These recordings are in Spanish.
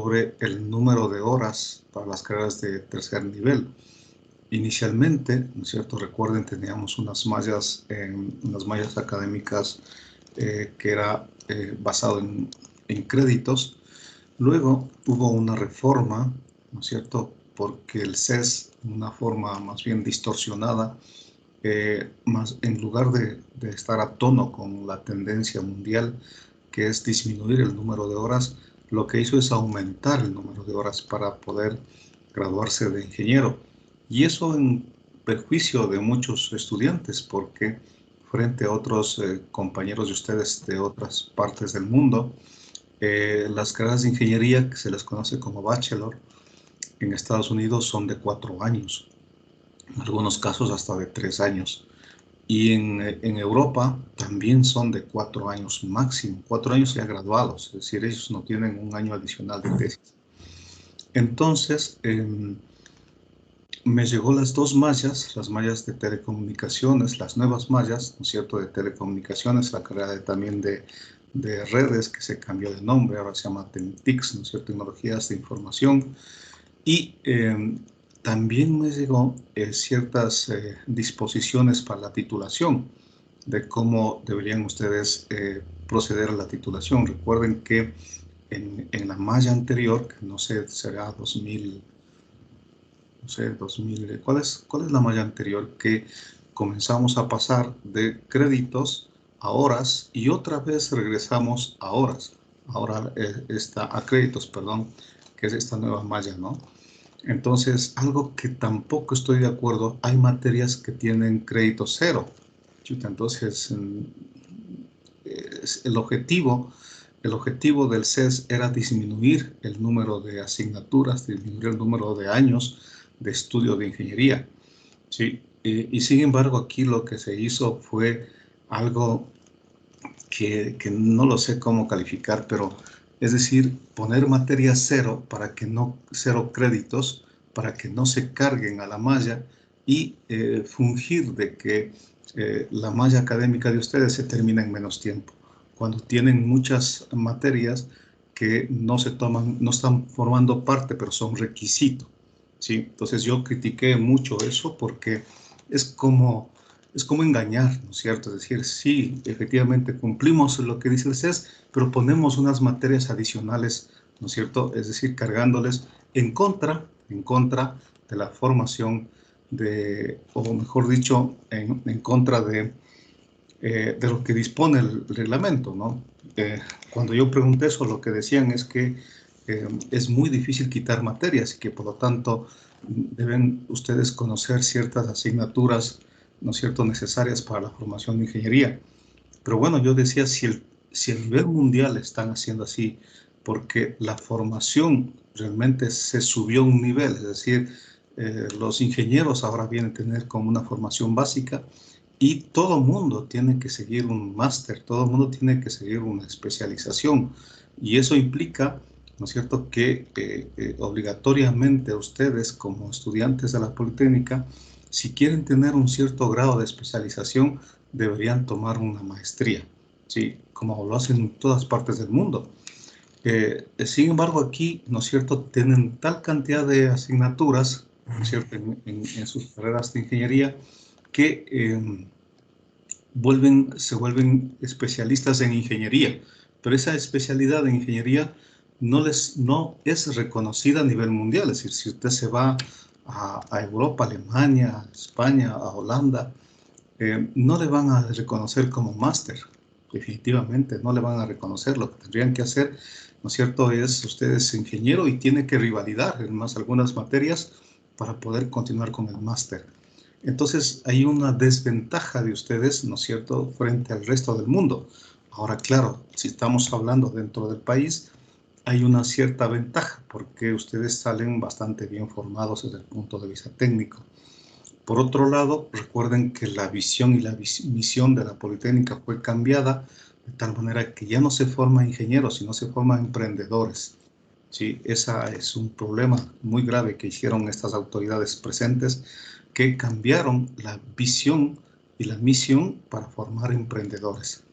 sobre el número de horas para las carreras de tercer nivel. Inicialmente, ¿no es cierto? Recuerden, teníamos unas mallas académicas que era basado en créditos. Luego hubo una reforma, ¿no es cierto? Porque el CES, una forma más bien distorsionada, más en lugar de estar a tono con la tendencia mundial, que es disminuir el número de horas, lo que hizo es aumentar el número de horas para poder graduarse de ingeniero. Y eso en perjuicio de muchos estudiantes, porque frente a otros compañeros de ustedes de otras partes del mundo, las carreras de ingeniería, que se les conoce como bachelor, en Estados Unidos son de 4 años, en algunos casos hasta de 3 años. Y en Europa también son de 4 años máximo, 4 años ya graduados, es decir, ellos no tienen un año adicional de tesis. Entonces, me llegó las dos mallas, las mallas de telecomunicaciones, las nuevas mallas, ¿no es cierto?, de telecomunicaciones, la carrera también de redes, que se cambió de nombre, ahora se llama TICS, ¿no es cierto?, Tecnologías de Información. Y también me llegó ciertas disposiciones para la titulación, de cómo deberían ustedes proceder a la titulación. Recuerden que en la malla anterior, que no sé, será 2000, no sé, 2000, ¿cuál es la malla anterior? Que comenzamos a pasar de créditos a horas y otra vez regresamos a horas. Ahora está a créditos, perdón, que es esta nueva malla, ¿no? Entonces, algo que tampoco estoy de acuerdo, hay materias que tienen crédito cero. Entonces, el objetivo del CES era disminuir el número de asignaturas, disminuir el número de años de estudio de ingeniería. ¿Sí? Y sin embargo, aquí lo que se hizo fue algo que no lo sé cómo calificar, pero es decir, poner materia cero para que no, cero créditos, para que no se carguen a la malla y fungir de que la malla académica de ustedes se termina en menos tiempo, cuando tienen muchas materias que no se toman, no están formando parte, pero son requisito. ¿Sí? Entonces yo critiqué mucho eso porque es como engañar, ¿no es cierto? Es decir, sí, efectivamente cumplimos lo que dice el CES, pero ponemos unas materias adicionales, ¿no es cierto? Es decir, cargándoles en contra de la formación o mejor dicho, en contra de lo que dispone el reglamento, ¿no? Cuando yo pregunté eso, lo que decían es que es muy difícil quitar materias y que por lo tanto deben ustedes conocer ciertas asignaturas, ¿no es cierto?, necesarias para la formación de ingeniería. Pero bueno, yo decía, si a nivel mundial están haciendo así, porque la formación realmente se subió a un nivel, es decir, los ingenieros ahora vienen a tener como una formación básica y todo mundo tiene que seguir un máster, todo mundo tiene que seguir una especialización. Y eso implica, ¿no es cierto?, que obligatoriamente ustedes como estudiantes de la Politécnica, si quieren tener un cierto grado de especialización, deberían tomar una maestría, ¿sí? Como lo hacen en todas partes del mundo. Sin embargo, aquí, ¿no es cierto?, tienen tal cantidad de asignaturas, ¿no es cierto?, en sus carreras de ingeniería, que se vuelven especialistas en ingeniería, pero esa especialidad en ingeniería no es reconocida a nivel mundial. Es decir, si usted se va a Europa, Alemania, España, a Holanda, no le van a reconocer como máster, definitivamente no le van a reconocer. Lo que tendrían que hacer, ¿no es cierto?, es usted es ingeniero y tiene que revalidar en más algunas materias para poder continuar con el máster. Entonces hay una desventaja de ustedes, ¿no es cierto?, frente al resto del mundo. Ahora, claro, si estamos hablando dentro del país, hay una cierta ventaja porque ustedes salen bastante bien formados desde el punto de vista técnico. Por otro lado, recuerden que la visión y la misión de la Politécnica fue cambiada de tal manera que ya no se forman ingenieros, sino se forman emprendedores. Sí, ese es un problema muy grave que hicieron estas autoridades presentes, que cambiaron la visión y la misión para formar emprendedores.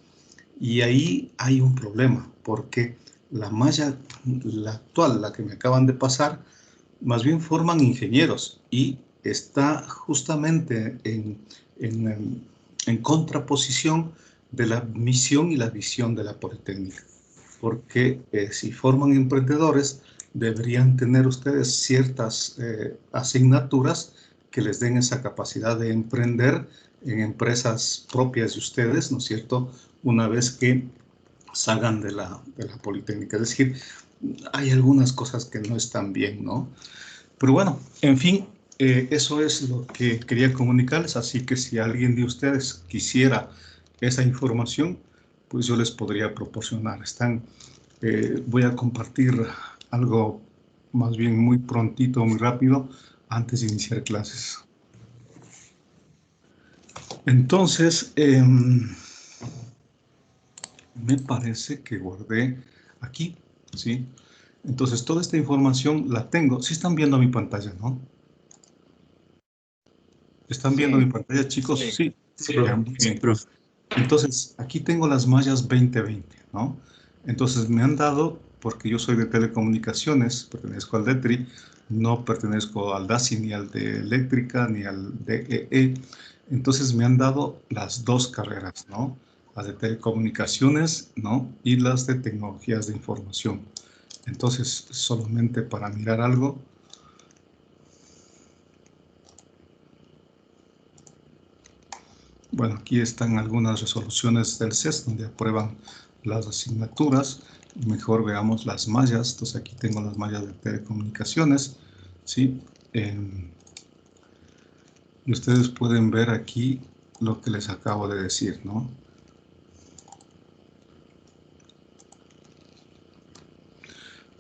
Y ahí hay un problema, porque la malla, la actual, la que me acaban de pasar, más bien forman ingenieros y está justamente en contraposición de la misión y la visión de la Politécnica. Porque si forman emprendedores, deberían tener ustedes ciertas asignaturas que les den esa capacidad de emprender en empresas propias de ustedes, ¿no es cierto?, una vez que salgan de la Politécnica. Es decir, hay algunas cosas que no están bien, ¿no? Pero bueno, en fin, eso es lo que quería comunicarles, así que si alguien de ustedes quisiera esa información, pues yo les podría proporcionar. Voy a compartir algo más bien muy prontito, muy rápido, antes de iniciar clases. Entonces, me parece que guardé aquí, ¿sí? Entonces, toda esta información la tengo. Sí están viendo mi pantalla, ¿no? ¿Están viendo mi pantalla, chicos? Sí. Sí, Ya, muy bien. profe. Entonces, aquí tengo las mallas 2020, ¿no? Entonces, me han dado, porque yo soy de telecomunicaciones, pertenezco al DETRI, no pertenezco al DASI, ni al de eléctrica, ni al DEE. Entonces, me han dado las dos carreras, ¿no? Las de telecomunicaciones, ¿no? Y las de tecnologías de información. Entonces, solamente para mirar algo. Bueno, aquí están algunas resoluciones del CES donde aprueban las asignaturas. Mejor veamos las mallas. Entonces aquí tengo las mallas de telecomunicaciones, ¿sí? Y ustedes pueden ver aquí lo que les acabo de decir, ¿no?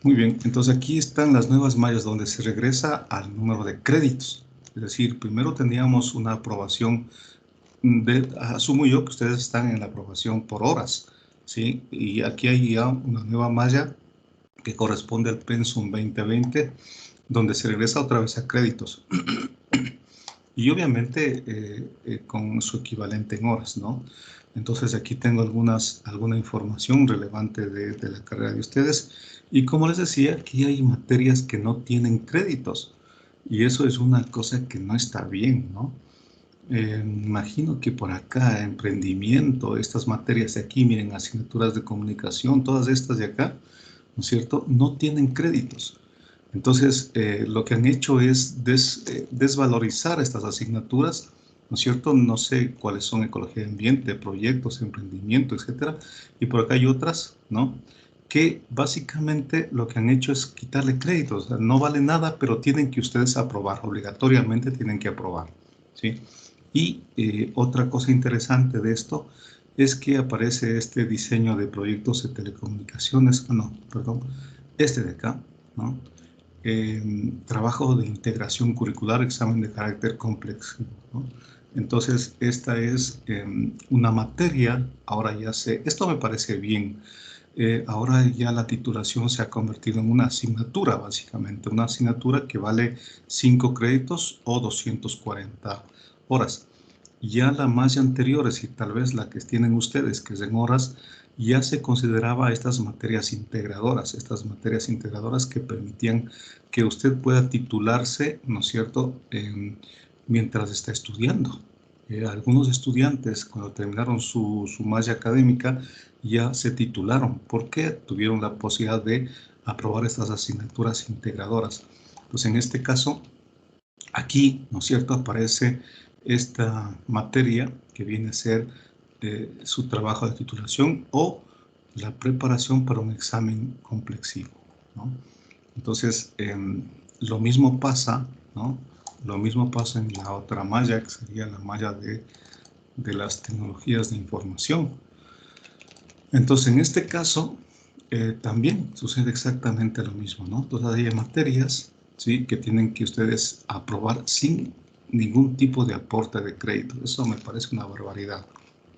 Muy bien, entonces aquí están las nuevas mallas donde se regresa al número de créditos. Es decir, primero teníamos una aprobación asumo yo que ustedes están en la aprobación por horas, ¿sí? Y aquí hay ya una nueva malla que corresponde al Pensum 2020, donde se regresa otra vez a créditos. Y obviamente con su equivalente en horas, ¿no? Entonces aquí tengo alguna información relevante de la carrera de ustedes. Y como les decía, aquí hay materias que no tienen créditos. Y eso es una cosa que no está bien, ¿no? Imagino que por acá, emprendimiento, estas materias de aquí, miren, asignaturas de comunicación, todas estas de acá, ¿no es cierto?, no tienen créditos. Entonces, lo que han hecho es desvalorizar estas asignaturas, ¿no es cierto? No sé cuáles son ecología de ambiente, proyectos, emprendimiento, etcétera. Y por acá hay otras, ¿no? Que básicamente lo que han hecho es quitarle créditos. O sea, no vale nada, pero tienen que ustedes aprobar, obligatoriamente tienen que aprobar, ¿sí? Y otra cosa interesante de esto es que aparece este diseño de proyectos de telecomunicaciones, este de acá, ¿no? Trabajo de integración curricular, examen de carácter complexivo, ¿no? Entonces, esta es una materia, ahora ya sé, esto me parece bien, ahora ya la titulación se ha convertido en una asignatura, básicamente, una asignatura que vale 5 créditos o 240 horas. Ya la malla anterior, es decir, tal vez la que tienen ustedes, que es en horas, ya se consideraba estas materias integradoras que permitían que usted pueda titularse, ¿no es cierto?, mientras está estudiando. Algunos estudiantes, cuando terminaron su malla académica, ya se titularon porque tuvieron la posibilidad de aprobar estas asignaturas integradoras. Pues en este caso, aquí, ¿no es cierto?, aparece esta materia que viene a ser su trabajo de titulación o la preparación para un examen complexivo, ¿no? Entonces, lo mismo pasa, ¿no? Lo mismo pasa en la otra malla, que sería la malla de las tecnologías de información. Entonces, en este caso, también sucede exactamente lo mismo, ¿no? Entonces, hay materias, ¿sí?, que tienen que ustedes aprobar sin ningún tipo de aporte de crédito. Eso me parece una barbaridad,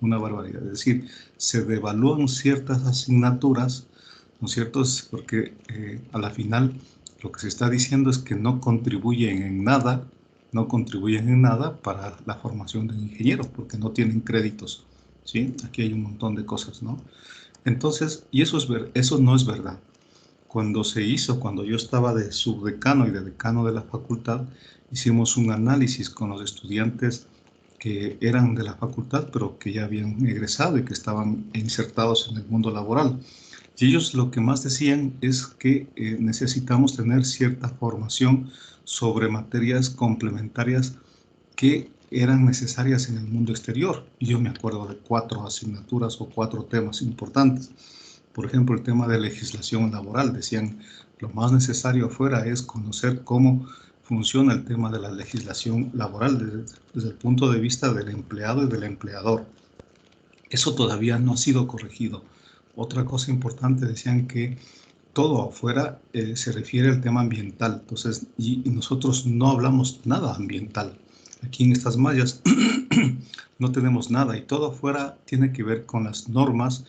una barbaridad. Es decir, se devalúan ciertas asignaturas, ¿no es cierto? Es porque a la final lo que se está diciendo es que no contribuyen en nada, no contribuyen en nada para la formación de ingenieros, porque no tienen créditos, ¿sí? Aquí hay un montón de cosas, ¿no? Entonces, y eso no es verdad. cuando yo estaba de subdecano y de decano de la facultad, hicimos un análisis con los estudiantes que eran de la facultad, pero que ya habían egresado y que estaban insertados en el mundo laboral. Y ellos lo que más decían es que necesitamos tener cierta formación sobre materias complementarias que eran necesarias en el mundo exterior. Y yo me acuerdo de 4 asignaturas o 4 temas importantes. Por ejemplo, el tema de legislación laboral. Decían, lo más necesario afuera es conocer cómo funciona el tema de la legislación laboral desde el punto de vista del empleado y del empleador. Eso todavía no ha sido corregido. Otra cosa importante, decían que todo afuera se refiere al tema ambiental. Entonces, y nosotros no hablamos nada ambiental. Aquí en estas mallas no tenemos nada y todo afuera tiene que ver con las normas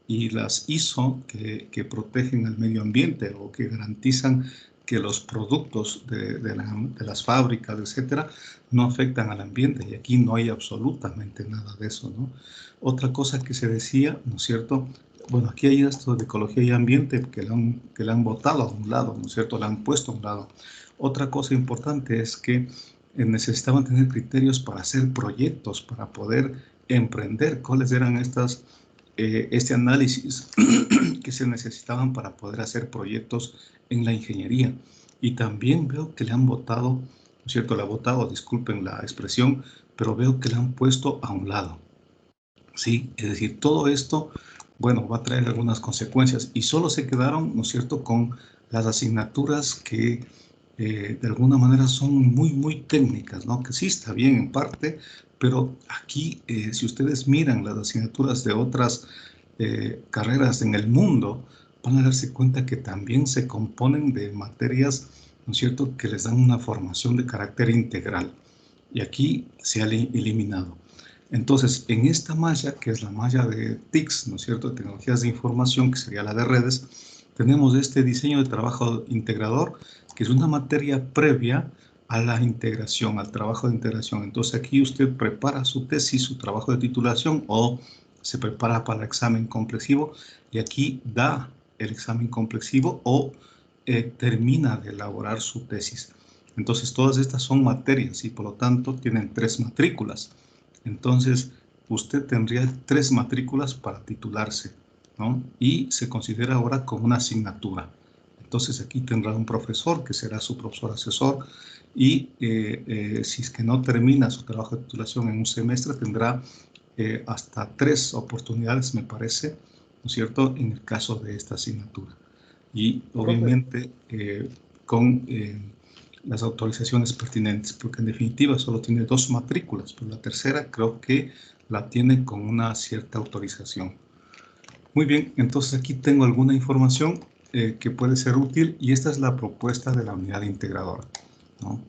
y las ISO que protegen el medio ambiente o que garantizan que los productos de las fábricas, etcétera, no afectan al ambiente. Y aquí no hay absolutamente nada de eso, ¿no? Otra cosa que se decía, ¿no es cierto? Bueno, aquí hay esto de ecología y ambiente que le han botado a un lado, ¿no es cierto? Le han puesto a un lado. Otra cosa importante es que necesitaban tener criterios para hacer proyectos, para poder emprender. ¿Cuáles eran este análisis que se necesitaban para poder hacer proyectos en la ingeniería? Y también veo que le han votado, ¿no es cierto? Le han votado, disculpen la expresión, pero veo que le han puesto a un lado. ¿Sí? Es decir, todo esto, bueno, va a traer algunas consecuencias y solo se quedaron, ¿no es cierto?, con las asignaturas que de alguna manera son muy técnicas, ¿no? Que sí está bien en parte, pero aquí, si ustedes miran las asignaturas de otras carreras en el mundo, van a darse cuenta que también se componen de materias, ¿no es cierto?, que les dan una formación de carácter integral. Y aquí se ha eliminado. Entonces, en esta malla, que es la malla de TICS, ¿no es cierto?, tecnologías de información, que sería la de redes, tenemos este diseño de trabajo integrador, que es una materia previa a la integración, al trabajo de integración. Entonces, aquí usted prepara su tesis, su trabajo de titulación, o se prepara para el examen complexivo, y aquí da el examen complexivo o termina de elaborar su tesis. Entonces, todas estas son materias y por lo tanto tienen 3 matrículas. Entonces, usted tendría 3 matrículas para titularse, ¿no? Y se considera ahora como una asignatura. Entonces, aquí tendrá un profesor que será su profesor asesor y si es que no termina su trabajo de titulación en un semestre, tendrá hasta 3 oportunidades, me parece, ¿no es cierto?, en el caso de esta asignatura. Y obviamente con las autorizaciones pertinentes, porque en definitiva solo tiene 2 matrículas, pero la tercera creo que la tiene con una cierta autorización. Muy bien, entonces aquí tengo alguna información que puede ser útil y esta es la propuesta de la unidad integradora, ¿no?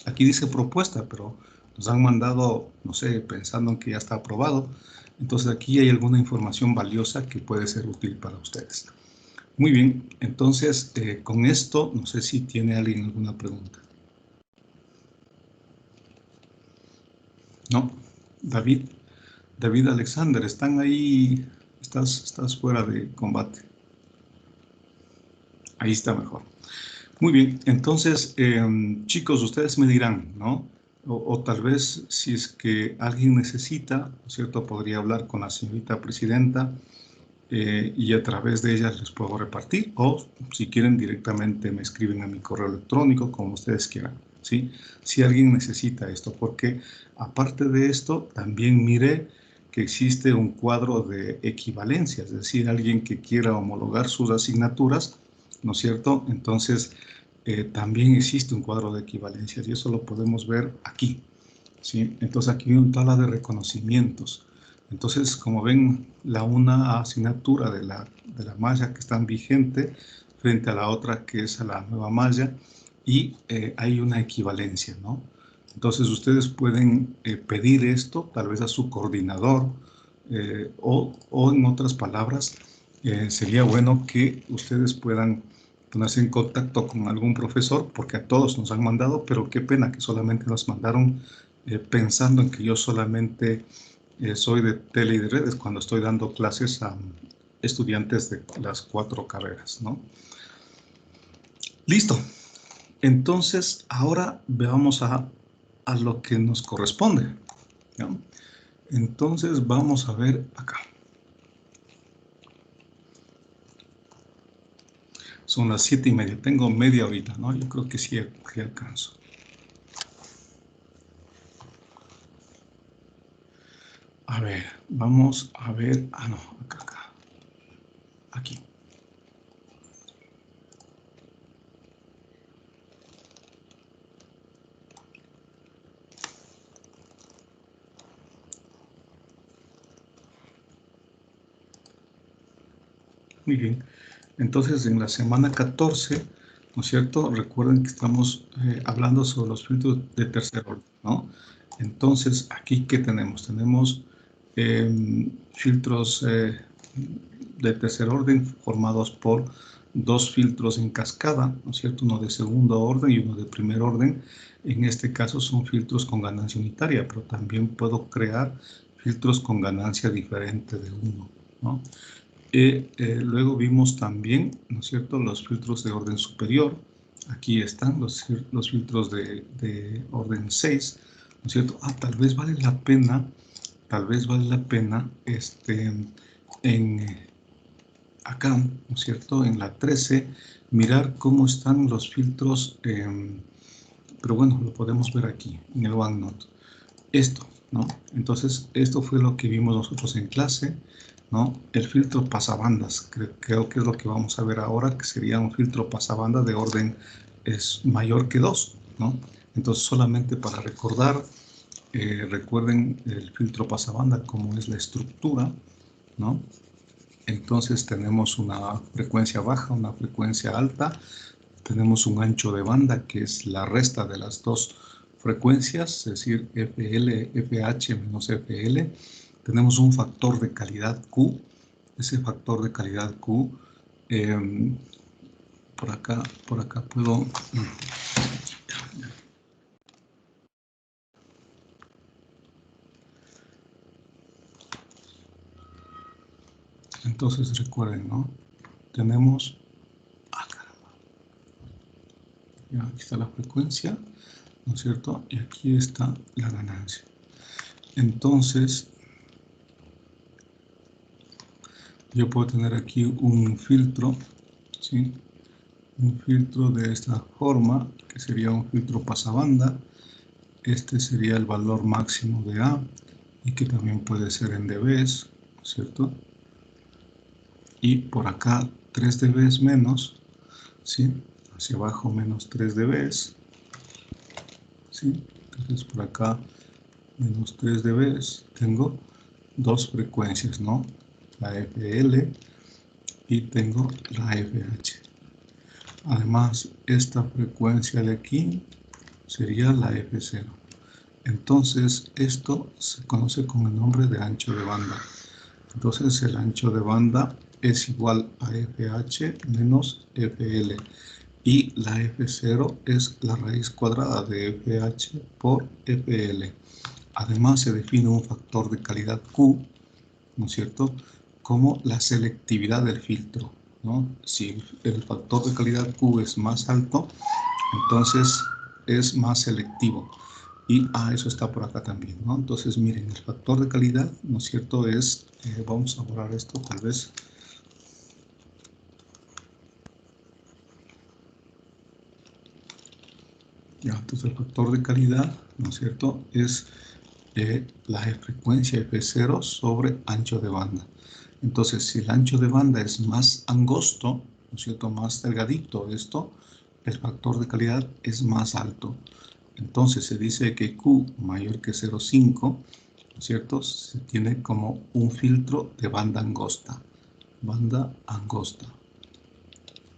Aquí dice propuesta, pero nos han mandado, no sé, pensando en que ya está aprobado. Entonces aquí hay alguna información valiosa que puede ser útil para ustedes. Muy bien, entonces con esto, no sé si tiene alguien alguna pregunta. No, David Alexander, están ahí, estás fuera de combate. Ahí está mejor. Muy bien, entonces, chicos, ustedes me dirán, ¿no? O tal vez si es que alguien necesita, ¿cierto? Podría hablar con la señorita presidenta y a través de ella les puedo repartir, o si quieren directamente me escriben a mi correo electrónico, como ustedes quieran, ¿sí? Si alguien necesita esto, porque aparte de esto, también miré que existe un cuadro de equivalencia, es decir, alguien que quiera homologar sus asignaturas, ¿no es cierto? Entonces, también existe un cuadro de equivalencias y eso lo podemos ver aquí, ¿sí? Entonces, aquí hay una tabla de reconocimientos. Entonces, como ven, una asignatura de la malla que está vigente frente a la otra que es a la nueva malla y hay una equivalencia, ¿no? Entonces, ustedes pueden pedir esto tal vez a su coordinador o en otras palabras, sería bueno que ustedes puedan ponerse en contacto con algún profesor, porque a todos nos han mandado, pero qué pena que solamente nos mandaron pensando en que yo solamente soy de tele y de redes cuando estoy dando clases a estudiantes de las 4 carreras, ¿no? Listo. Entonces, ahora veamos a lo que nos corresponde, ¿ya? Entonces, vamos a ver acá. Son las 7:30. Tengo media horita, ¿no? Yo creo que sí alcanzo. A ver, vamos a ver. Ah, no, acá. Aquí. Muy bien. Entonces, en la semana 14, ¿no es cierto? Recuerden que estamos hablando sobre los filtros de tercer orden, ¿no? Entonces, aquí, ¿qué tenemos? Tenemos filtros de tercer orden formados por dos filtros en cascada, ¿no es cierto? Uno de segundo orden y uno de primer orden. En este caso son filtros con ganancia unitaria, pero también puedo crear filtros con ganancia diferente de uno, ¿no? Luego vimos también, ¿no es cierto?, los filtros de orden superior. Aquí están los filtros de orden 6, ¿no es cierto? Tal vez vale la pena, acá, ¿no es cierto?, en la 13, mirar cómo están los filtros, pero bueno, lo podemos ver aquí, en el OneNote. Esto, ¿no? Entonces, esto fue lo que vimos nosotros en clase, ¿no? El filtro pasabandas, creo que es lo que vamos a ver ahora, que sería un filtro pasabanda de orden es mayor que 2, ¿no? Entonces, solamente para recordar, recuerden el filtro pasabanda, cómo es la estructura, ¿no? Entonces, tenemos una frecuencia baja, una frecuencia alta, tenemos un ancho de banda, que es la resta de las dos frecuencias, es decir, FL, FH menos FL. Tenemos un factor de calidad Q. Ese factor de calidad Q, por acá puedo... Entonces recuerden, ¿no? Tenemos... caramba. Ya, aquí está la frecuencia, ¿no es cierto? Y aquí está la ganancia. Entonces, yo puedo tener aquí un filtro, ¿sí? Un filtro de esta forma, que sería un filtro pasabanda. Este sería el valor máximo de A, y que también puede ser en dBs, ¿cierto? Y por acá 3 dBs menos, ¿sí? Hacia abajo menos 3 dBs, ¿sí? Entonces por acá menos 3 dBs, tengo dos frecuencias, ¿no? La FL y tengo la FH. Además, esta frecuencia de aquí sería la F0. Entonces, esto se conoce con el nombre de ancho de banda. Entonces, el ancho de banda es igual a FH menos FL. Y la F0 es la raíz cuadrada de FH por FL. Además, se define un factor de calidad Q, ¿no es cierto?, como la selectividad del filtro, ¿no? Si el factor de calidad Q es más alto, entonces es más selectivo. Y eso está por acá también, ¿no? Entonces, miren, el factor de calidad, ¿no es cierto?, es, vamos a borrar esto tal vez. Ya, entonces el factor de calidad, ¿no es cierto?, es la frecuencia F0 sobre ancho de banda. Entonces, si el ancho de banda es más angosto, ¿no es cierto?, más delgadito esto, el factor de calidad es más alto. Entonces, se dice que Q mayor que 0,5, ¿no es cierto?, se tiene como un filtro de banda angosta. Banda angosta.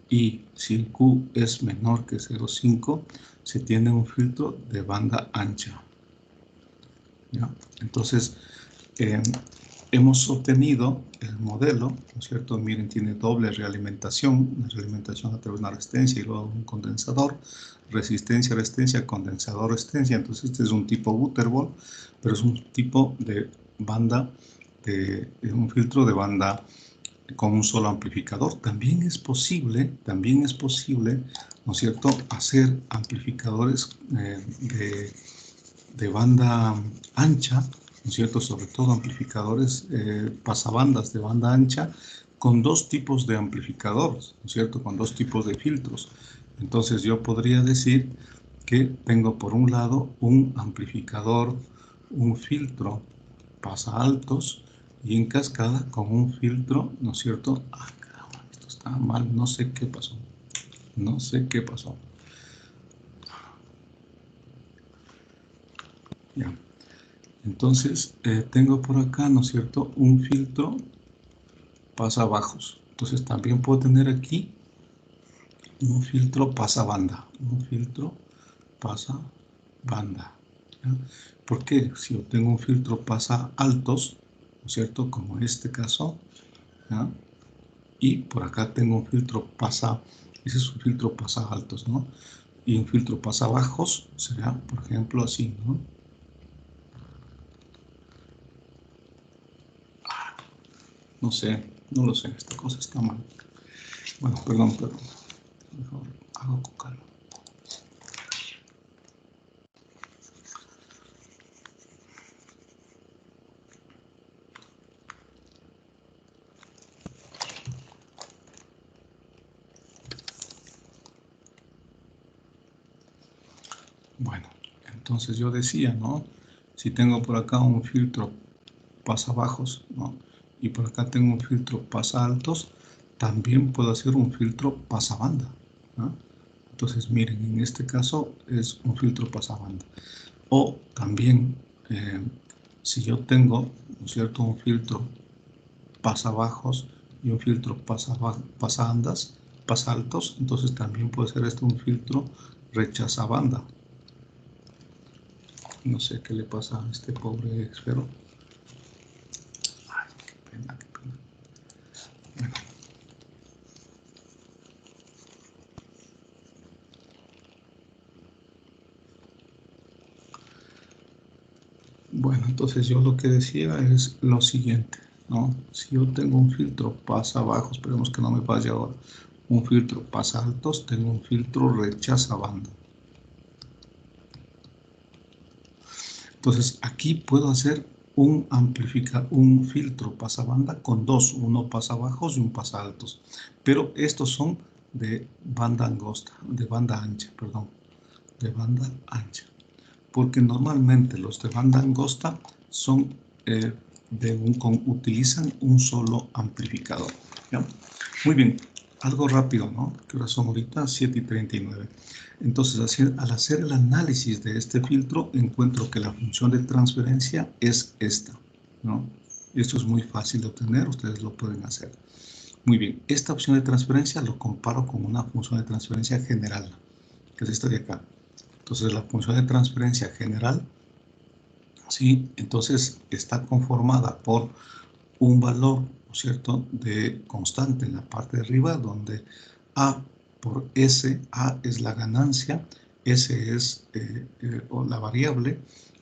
Y si el Q es menor que 0,5, se tiene un filtro de banda ancha. ¿Ya? Entonces, hemos obtenido el modelo, ¿no es cierto? Miren, tiene doble realimentación, una realimentación a través de una resistencia y luego un condensador, resistencia, resistencia, condensador, resistencia. Entonces, este es un tipo Butterball, pero es un tipo de banda, un filtro de banda con un solo amplificador. También es posible, ¿no es cierto?, hacer amplificadores de banda ancha, ¿no es cierto?, sobre todo amplificadores pasabandas de banda ancha, con dos tipos de amplificadores, ¿no es cierto?, con dos tipos de filtros. Entonces yo podría decir que tengo por un lado un amplificador, un filtro pasa altos, y en cascada con un filtro, ¿no es cierto? Ah, caramba, esto está mal, no sé qué pasó. No sé qué pasó. Ya. Entonces, tengo por acá, ¿no es cierto?, un filtro pasa bajos. Entonces, también puedo tener aquí un filtro pasa banda. Un filtro pasa banda. ¿Ya? ¿Por qué? Si yo tengo un filtro pasa altos, ¿no es cierto?, como en este caso, ¿ya? Y por acá tengo un filtro pasa, ese es un filtro pasa altos, ¿no? Y un filtro pasa bajos será, por ejemplo, así, ¿no? No sé, no lo sé, esta cosa está mal. Bueno, perdón. Mejor hago con calma. Bueno, entonces yo decía, ¿no? Si tengo por acá un filtro pasa bajos, ¿no?, y por acá tengo un filtro pasa altos, también puedo hacer un filtro pasa banda, ¿no? Entonces, miren, en este caso es un filtro pasa banda. O también, si yo tengo, ¿no es cierto?, un filtro pasa bajos y un filtro pasa andas, pasa altos, entonces también puede ser este un filtro rechaza banda. No sé qué le pasa a este pobre esfero. Ay, qué pena, qué pena. Bueno. Bueno, entonces yo lo que decía es lo siguiente, ¿no? Si yo tengo un filtro pasa bajos, esperemos que no me falle ahora, un filtro pasa altos, tengo un filtro rechaza banda. Entonces aquí puedo hacer un filtro pasa banda con dos, uno pasa bajos y un pasa altos, pero estos son de banda angosta, de banda ancha, perdón, de banda ancha, porque normalmente los de banda angosta son utilizan un solo amplificador, ¿ya? Muy bien, algo rápido, ¿no? ¿Qué horas son ahorita? 7:39. Entonces, al hacer el análisis de este filtro, encuentro que la función de transferencia es esta, ¿no? Esto es muy fácil de obtener, ustedes lo pueden hacer. Muy bien, esta opción de transferencia lo comparo con una función de transferencia general, que es esta de acá. Entonces, la función de transferencia general, ¿sí?, entonces está conformada por un valor, ¿no es cierto?, de constante en la parte de arriba, donde A por S, A es la ganancia, S es la variable,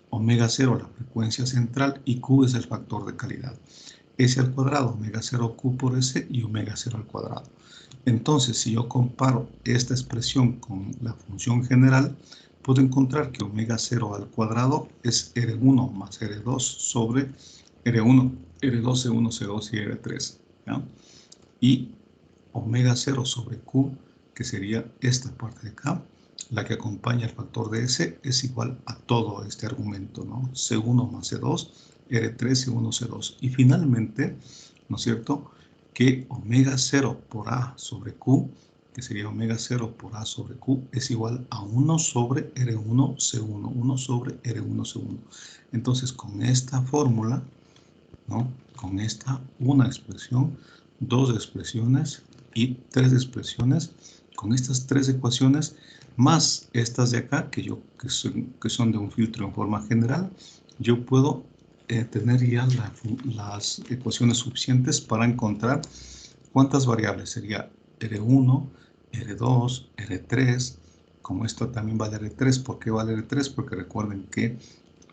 omega 0 la frecuencia central y Q es el factor de calidad. S al cuadrado, omega 0 Q por S y omega 0 al cuadrado. Entonces, si yo comparo esta expresión con la función general, puedo encontrar que omega 0 al cuadrado es R1 más R2 sobre R1, R2, C1, C2 y R3, ¿ya? Y omega 0 sobre Q, que sería esta parte de acá, la que acompaña el factor de S, es igual a todo este argumento, ¿no? C1 más C2, R3, C1, C2. Y finalmente, ¿no es cierto?, que omega 0 por A sobre Q, que sería omega 0 por A sobre Q, es igual a 1 sobre R1, C1, 1 sobre R1, C1. Entonces, con esta fórmula, ¿no?, con esta una expresión, dos expresiones y tres expresiones, con estas tres ecuaciones, más estas de acá, que son de un filtro en forma general, yo puedo tener ya las ecuaciones suficientes para encontrar cuántas variables sería R1, R2, R3, como esto también vale R3. ¿Por qué vale R3? Porque recuerden que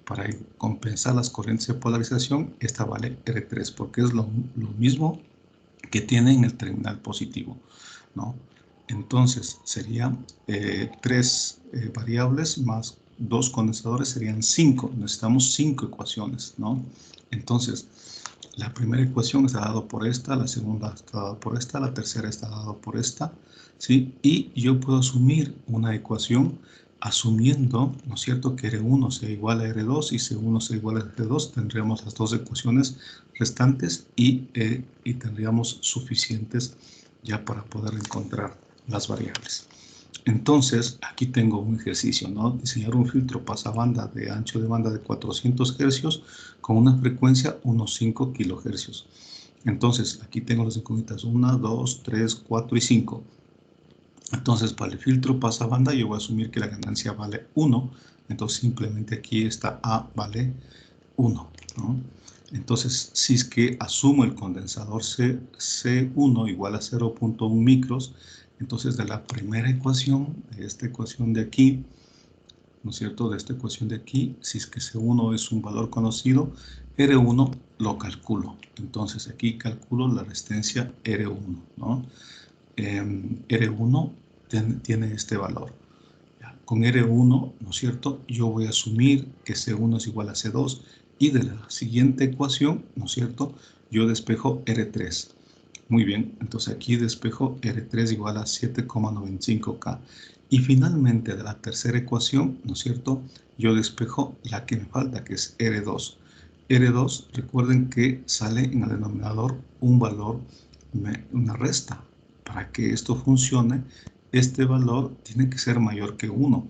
para compensar las corrientes de polarización, esta vale R3, porque es lo mismo que tienen el terminal positivo, ¿no? Entonces, serían 3 variables más 2 condensadores, serían 5. Necesitamos 5 ecuaciones, ¿no? Entonces, la primera ecuación está dada por esta, la segunda está dada por esta, la tercera está dada por esta, ¿sí? Y yo puedo asumir una ecuación asumiendo, ¿no es cierto?, que R1 sea igual a R2 y C1 sea igual a R2, tendríamos las dos ecuaciones restantes y tendríamos suficientes ya para poder encontrar las variables. Entonces, aquí tengo un ejercicio, ¿no? Diseñar un filtro pasabanda de ancho de banda de 400 Hz con una frecuencia unos 5 kHz. Entonces, aquí tengo las incógnitas 1, 2, 3, 4 y 5. Entonces, para el filtro pasabanda yo voy a asumir que la ganancia vale 1. Entonces, simplemente aquí esta A vale 1, ¿no? Entonces, si es que asumo el condensador C1 igual a 0.1 micros, entonces de la primera ecuación, de esta ecuación de aquí, ¿no es cierto? De esta ecuación de aquí, si es que C1 es un valor conocido, R1 lo calculo. Entonces aquí calculo la resistencia R1, ¿no? R1 tiene este valor. Con R1, ¿no es cierto?, yo voy a asumir que C1 es igual a C2 y de la siguiente ecuación, ¿no es cierto?, yo despejo R3. Muy bien, entonces aquí despejo R3 igual a 7,95 K. Y finalmente de la tercera ecuación, ¿no es cierto?, yo despejo la que me falta, que es R2. R2, recuerden que sale en el denominador un valor, una resta. Para que esto funcione, este valor tiene que ser mayor que 1.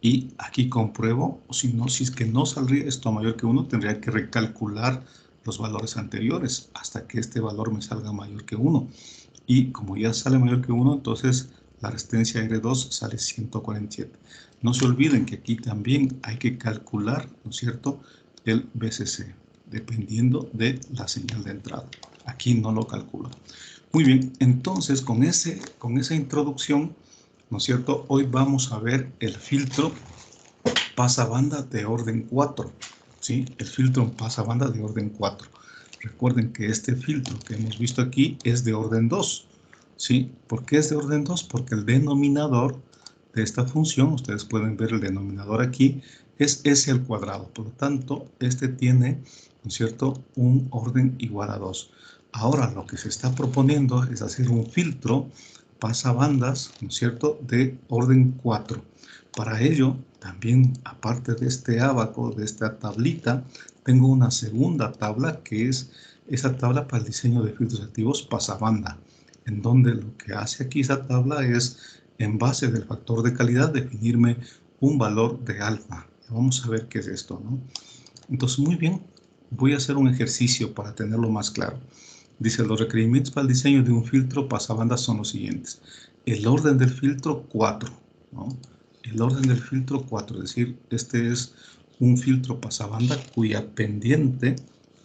Y aquí compruebo, o si no, si es que no saldría esto mayor que 1, tendría que recalcular los valores anteriores hasta que este valor me salga mayor que 1. Y como ya sale mayor que 1, entonces la resistencia R2 sale 147. No se olviden que aquí también hay que calcular, ¿no es cierto?, el BCC, dependiendo de la señal de entrada. Aquí no lo calculo. Muy bien, entonces con esa introducción, ¿no es cierto?, hoy vamos a ver el filtro pasabanda de orden 4, ¿sí? El filtro pasabanda de orden 4. Recuerden que este filtro que hemos visto aquí es de orden 2, ¿sí? ¿Por qué es de orden 2? Porque el denominador de esta función, ustedes pueden ver el denominador aquí, es s al cuadrado. Por lo tanto, este tiene, ¿no es cierto?, un orden igual a 2. Ahora, lo que se está proponiendo es hacer un filtro pasabandas, ¿no es cierto?, de orden 4. Para ello, también, aparte de este ábaco, de esta tablita, tengo una segunda tabla que es esa tabla para el diseño de filtros activos pasabanda, en donde lo que hace aquí esa tabla es, en base del factor de calidad, definirme un valor de alfa. Vamos a ver qué es esto, ¿no? Entonces, muy bien, voy a hacer un ejercicio para tenerlo más claro. Dice, los requerimientos para el diseño de un filtro pasabanda son los siguientes. El orden del filtro 4, ¿no? El orden del filtro 4, es decir, este es un filtro pasabanda cuya pendiente,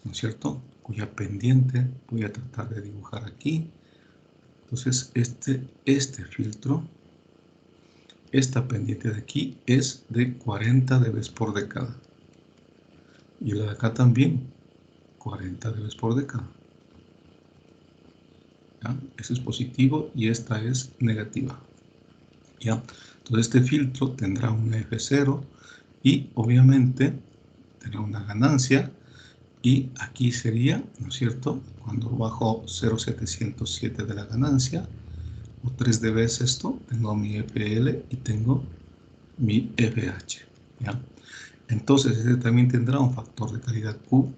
¿no es cierto?, cuya pendiente, voy a tratar de dibujar aquí. Entonces, este filtro, esta pendiente de aquí es de 40 dB por década. Y la de acá también, 40 dB por década. ¿Ya? Ese es positivo y esta es negativa. ¿Ya? Entonces este filtro tendrá un F0 y obviamente tendrá una ganancia, y aquí sería, ¿no es cierto?, cuando bajo 0,707 de la ganancia, o 3 dB es esto, tengo mi FL y tengo mi FH. ¿Ya? Entonces este también tendrá un factor de calidad Q,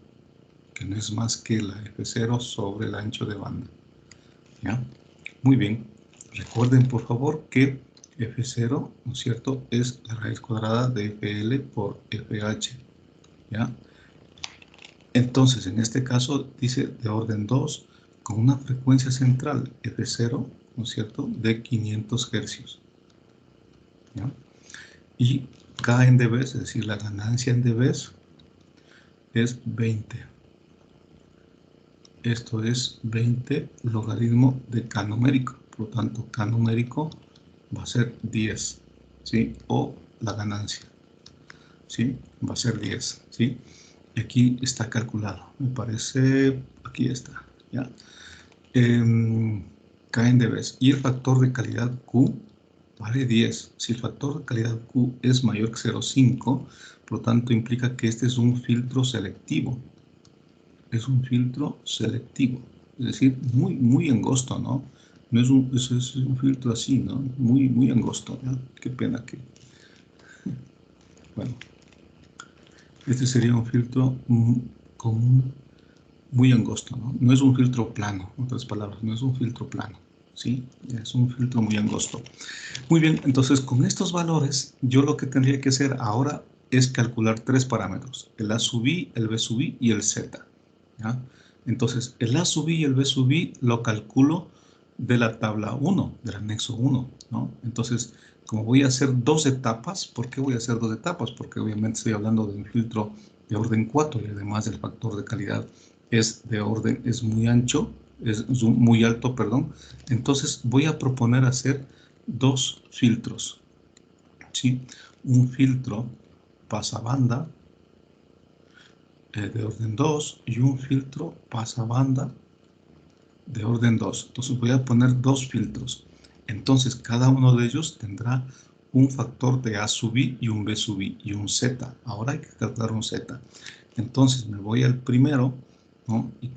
que no es más que la F0 sobre el ancho de banda. ¿Ya? Muy bien. Recuerden, por favor, que F0, ¿no es cierto?, es la raíz cuadrada de FL por FH. ¿Ya? Entonces, en este caso, dice de orden 2, con una frecuencia central F0, ¿no es cierto?, de 500 Hz. ¿Ya? Y K en dB, es decir, la ganancia en dB es 20. Esto es 20 logaritmo de K numérico. Por lo tanto, K numérico va a ser 10, ¿sí? O la ganancia, ¿sí? Va a ser 10, ¿sí? Y aquí está calculado. Me parece, aquí está, ¿ya? K en dBs. Y el factor de calidad Q vale 10. Si el factor de calidad Q es mayor que 0,5, por lo tanto implica que este es un filtro selectivo. Es un filtro selectivo. Es decir, muy angosto, ¿no? No es un filtro así, ¿no? Muy angosto, ¿no? Qué pena que... Bueno, este sería un filtro común muy angosto, ¿no? No es un filtro plano, en otras palabras, no es un filtro plano, ¿sí? Es un filtro muy angosto. Muy bien, entonces con estos valores, yo lo que tendría que hacer ahora es calcular tres parámetros, el A sub I, el B sub I y el Z, ¿ya? Entonces, el A sub I y el B sub I lo calculo de la tabla 1, del anexo 1, ¿no? Entonces, como voy a hacer dos etapas, ¿por qué voy a hacer dos etapas? Porque obviamente estoy hablando de un filtro de orden 4 y además el factor de calidad es muy ancho, es muy alto, perdón. Entonces, voy a proponer hacer dos filtros, ¿sí? Un filtro pasabanda de orden 2 y un filtro pasabanda de orden 2. Entonces voy a poner dos filtros. Entonces cada uno de ellos tendrá un factor de A sub I y un B sub I y un Z. Ahora hay que calcular un Z. Entonces me voy al primero, ¿no? Y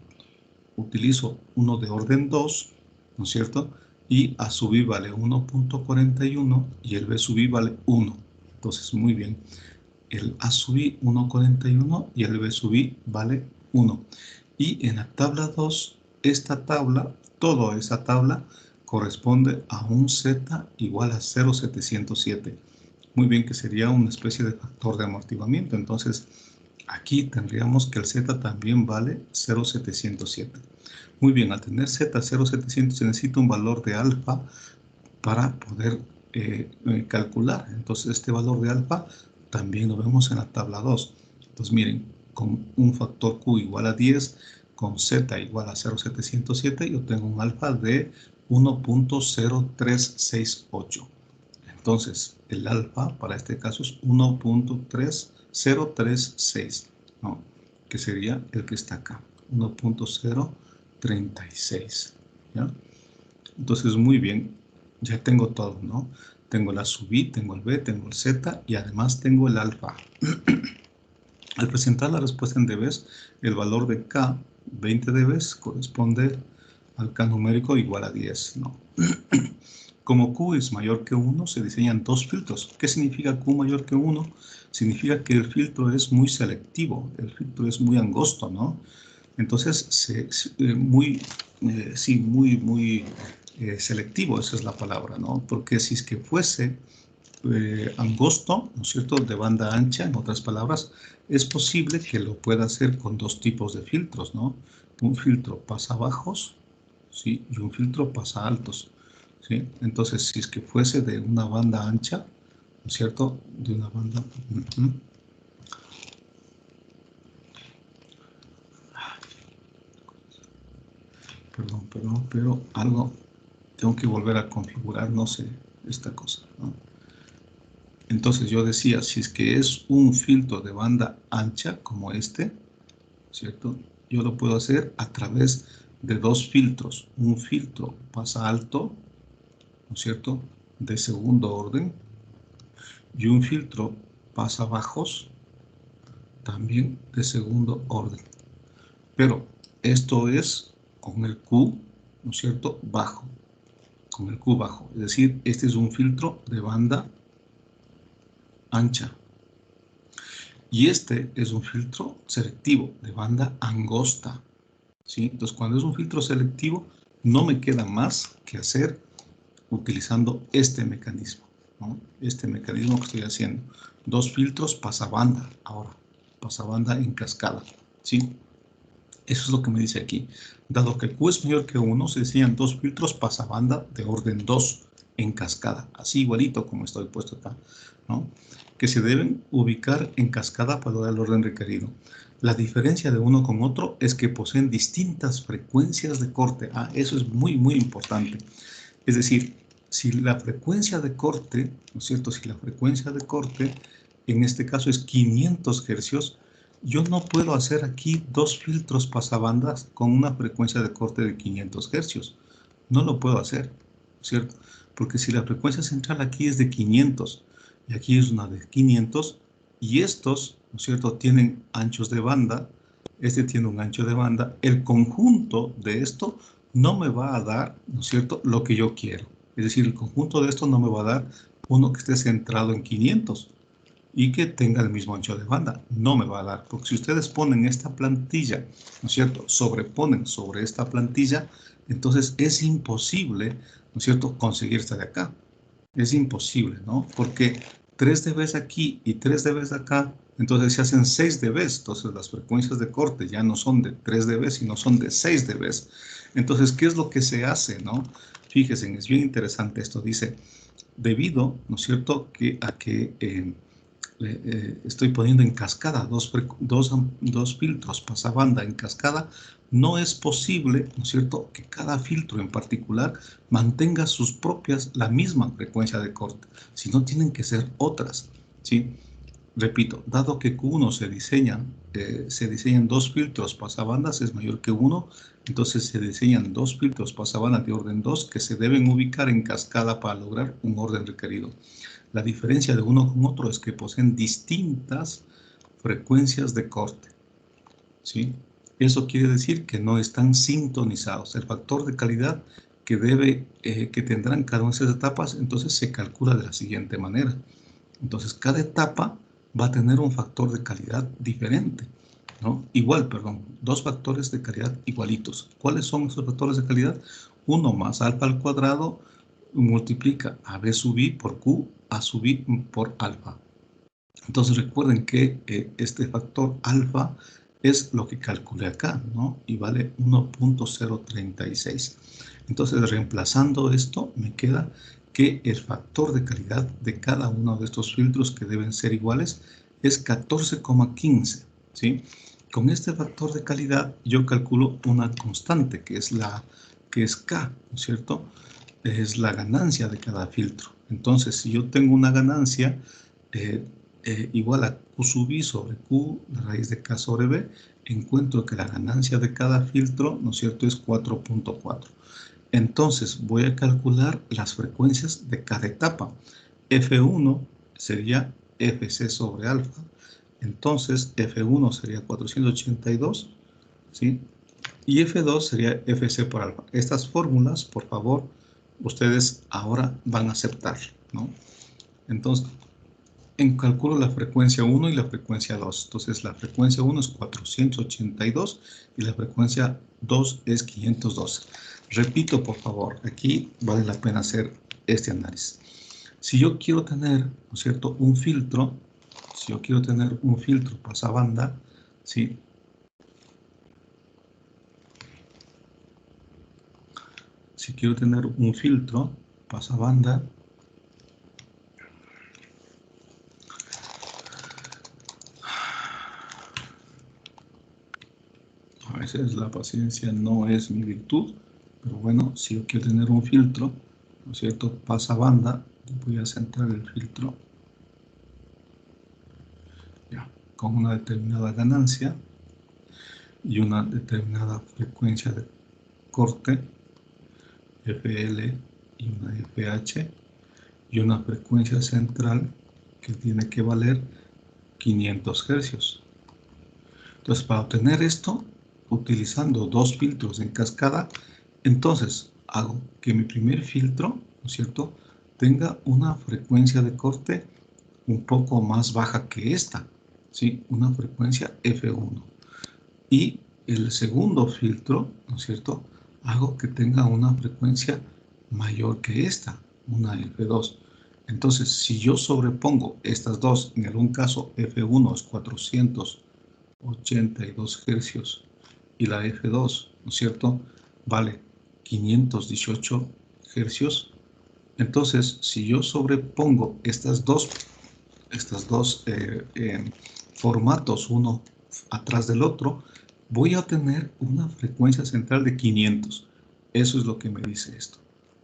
utilizo uno de orden 2, ¿no es cierto? Y A sub I vale 1.41 y el B sub I vale 1. Entonces, muy bien. El A sub I 1.41 y el B sub I vale 1. Y en la tabla 2, toda esa tabla corresponde a un Z igual a 0,707. Muy bien, que sería una especie de factor de amortiguamiento. Entonces, aquí tendríamos que el Z también vale 0,707. Muy bien, al tener Z 0,700 se necesita un valor de alfa para poder calcular. Entonces, este valor de alfa también lo vemos en la tabla 2. Entonces, miren, con un factor Q igual a 10, con Z igual a 0,707, yo tengo un alfa de 1.0368. Entonces, el alfa para este caso es 1.3036, ¿no? Que sería el que está acá, 1.036, ¿ya? Entonces, muy bien, ya tengo todo, ¿no? Tengo la sub I, tengo el B, tengo el Z y además tengo el alfa. Al presentar la respuesta en dBs, el valor de K, 20 dBs, corresponde al K numérico igual a 10, ¿no? Como Q es mayor que 1, se diseñan dos filtros. ¿Qué significa Q mayor que 1? Significa que el filtro es muy selectivo, el filtro es muy angosto, ¿no? Entonces, muy selectivo, esa es la palabra, ¿no? Porque si es que fuese angosto, ¿no es cierto?, de banda ancha, en otras palabras, es posible que lo pueda hacer con dos tipos de filtros, ¿no? Un filtro pasa bajos, ¿sí? Y un filtro pasa altos, ¿sí? Entonces, si es que fuese de una banda ancha, ¿no es cierto?, de una banda... Perdón, pero algo tengo que volver a configurar, no sé, esta cosa, ¿no? Entonces yo decía, si es que es un filtro de banda ancha como este, ¿cierto? Yo lo puedo hacer a través de dos filtros. Un filtro pasa alto, ¿no es cierto?, de segundo orden, y un filtro pasa bajos, también de segundo orden. Pero esto es con el Q, ¿no es cierto?, bajo. Con el Q bajo. Es decir, este es un filtro de banda ancha. Y este es un filtro selectivo de banda angosta, ¿sí? Entonces, cuando es un filtro selectivo, no me queda más que hacer utilizando este mecanismo, ¿no? Este mecanismo que estoy haciendo. Dos filtros pasabanda, ahora, pasabanda en cascada, ¿sí? Eso es lo que me dice aquí. Dado que Q es mayor que 1, se diseñan dos filtros pasabanda de orden 2 en cascada, así igualito como estoy puesto acá, ¿no?, que se deben ubicar en cascada para lograr el orden requerido. La diferencia de uno con otro es que poseen distintas frecuencias de corte. Eso es muy importante. Es decir, si la frecuencia de corte, ¿no es cierto? Si la frecuencia de corte en este caso es 500 hercios, Yo no puedo hacer aquí dos filtros pasabandas con una frecuencia de corte de 500 hercios. No lo puedo hacer, ¿cierto? Porque si la frecuencia central aquí es de 500 y aquí es una de 500 y estos, ¿no es cierto?, tienen anchos de banda, este tiene un ancho de banda, el conjunto de esto no me va a dar, ¿no es cierto?, lo que yo quiero. Es decir, el conjunto de esto no me va a dar uno que esté centrado en 500 y que tenga el mismo ancho de banda. No me va a dar, porque si ustedes ponen esta plantilla, ¿no es cierto?, sobreponen sobre esta plantilla, entonces es imposible, ¿no es cierto?, conseguir esta de acá. Es imposible, ¿no? Porque 3 dB aquí y 3 dB acá, entonces se hacen 6 dB. Entonces las frecuencias de corte ya no son de 3 dB, sino son de 6 dB. Entonces, ¿qué es lo que se hace, no? Fíjense, es bien interesante esto. Dice, debido, ¿no es cierto?, que estoy poniendo en cascada dos filtros pasabanda en cascada, no es posible, ¿no es cierto?, que cada filtro en particular mantenga sus propias, la misma frecuencia de corte, sino tienen que ser otras, ¿sí? Repito, dado que Q1 se diseñan dos filtros pasabandas, es mayor que 1, entonces se diseñan dos filtros pasabandas de orden 2 que se deben ubicar en cascada para lograr un orden requerido. La diferencia de uno con otro es que poseen distintas frecuencias de corte, ¿sí? Eso quiere decir que no están sintonizados. El factor de calidad que tendrán cada una de esas etapas, entonces se calcula de la siguiente manera. Entonces, cada etapa va a tener un factor de calidad diferente, ¿no? Dos factores de calidad igualitos. ¿Cuáles son esos factores de calidad? 1 más alfa al cuadrado multiplica a b sub i por q a sub i por alfa. Entonces recuerden que este factor alfa es lo que calculé acá, ¿no? Y vale 1.036. Entonces, reemplazando esto, me queda que el factor de calidad de cada uno de estos filtros, que deben ser iguales, es 14,15, ¿sí? Con este factor de calidad yo calculo una constante, que es K, ¿no es cierto? Es la ganancia de cada filtro. Entonces, si yo tengo una ganancia igual a Q sub i sobre Q, la raíz de K sobre B, encuentro que la ganancia de cada filtro, ¿no es cierto?, es 4.4. Entonces, voy a calcular las frecuencias de cada etapa. F1 sería Fc sobre alfa. Entonces, F1 sería 482, ¿sí? Y F2 sería Fc por alfa. Estas fórmulas, por favor, ustedes ahora van a aceptar, ¿no? Entonces, calculo la frecuencia 1 y la frecuencia 2. Entonces, la frecuencia 1 es 482 y la frecuencia 2 es 512. Repito, por favor, aquí vale la pena hacer este análisis. Si yo quiero tener, ¿no es cierto?, un filtro, si yo quiero tener un filtro pasabanda, ¿sí? Si quiero tener un filtro pasabanda, a veces la paciencia no es mi virtud, pero bueno, si yo quiero tener un filtro, ¿no es cierto?, pasabanda, voy a centrar el filtro ya, con una determinada ganancia y una determinada frecuencia de corte, FL y una FH, y una frecuencia central que tiene que valer 500 hercios. Entonces, para obtener esto, utilizando dos filtros en cascada, entonces hago que mi primer filtro, ¿no es cierto?, tenga una frecuencia de corte un poco más baja que esta, ¿sí? Una frecuencia F1. Y el segundo filtro, ¿no es cierto?, hago que tenga una frecuencia mayor que esta, una F2. Entonces, si yo sobrepongo estas dos, en algún caso F1 es 482 hercios y la F2, ¿no es cierto?, vale 518 hercios. Entonces, si yo sobrepongo estos dos formatos uno atrás del otro, voy a obtener una frecuencia central de 500. Eso es lo que me dice esto,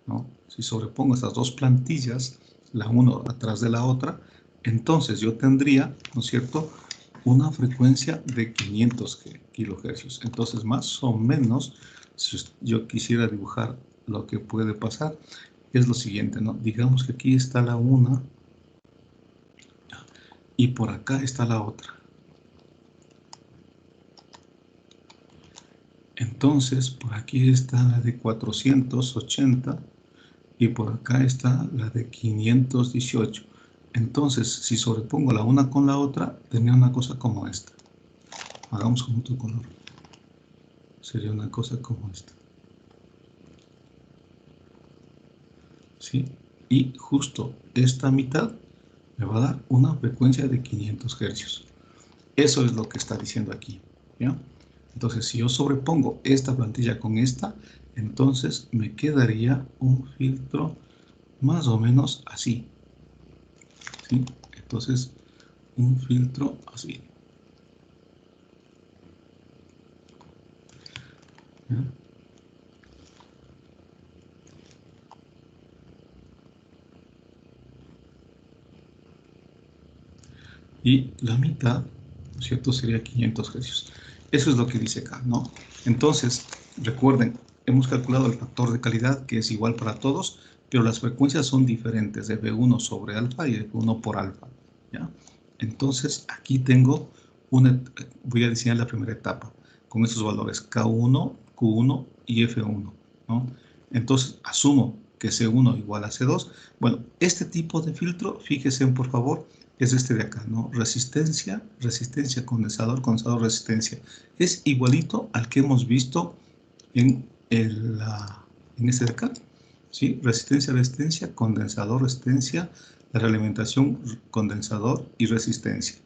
¿no? Si sobrepongo estas dos plantillas, la una atrás de la otra, entonces yo tendría, ¿no es cierto?, una frecuencia de 500 kilohercios. Entonces, más o menos, si yo quisiera dibujar lo que puede pasar, es lo siguiente, ¿no? Digamos que aquí está la una y por acá está la otra. Entonces, por aquí está la de 480 y por acá está la de 518. Entonces, si sobrepongo la una con la otra, tendría una cosa como esta. Hagamos con otro color. Sería una cosa como esta. ¿Sí? Y justo esta mitad me va a dar una frecuencia de 500 hercios. Eso es lo que está diciendo aquí. ¿Ya? Entonces, si yo sobrepongo esta plantilla con esta, entonces me quedaría un filtro más o menos así. ¿Sí? Entonces, un filtro así. ¿Ya? Y la mitad, ¿no es cierto?, sería 500 hercios. Eso es lo que dice acá, ¿no? Entonces, recuerden, hemos calculado el factor de calidad que es igual para todos, pero las frecuencias son diferentes, de F1 sobre alfa y de F1 por alfa, ¿ya? Entonces, aquí tengo voy a diseñar la primera etapa con estos valores K1, Q1 y F1, ¿no? Entonces, asumo que C1 igual a C2. Bueno, este tipo de filtro, fíjense por favor, es este de acá, ¿no? Resistencia, resistencia, condensador, condensador, resistencia. Es igualito al que hemos visto en este de acá, ¿sí? Resistencia, resistencia, condensador, resistencia, la realimentación, condensador y resistencia.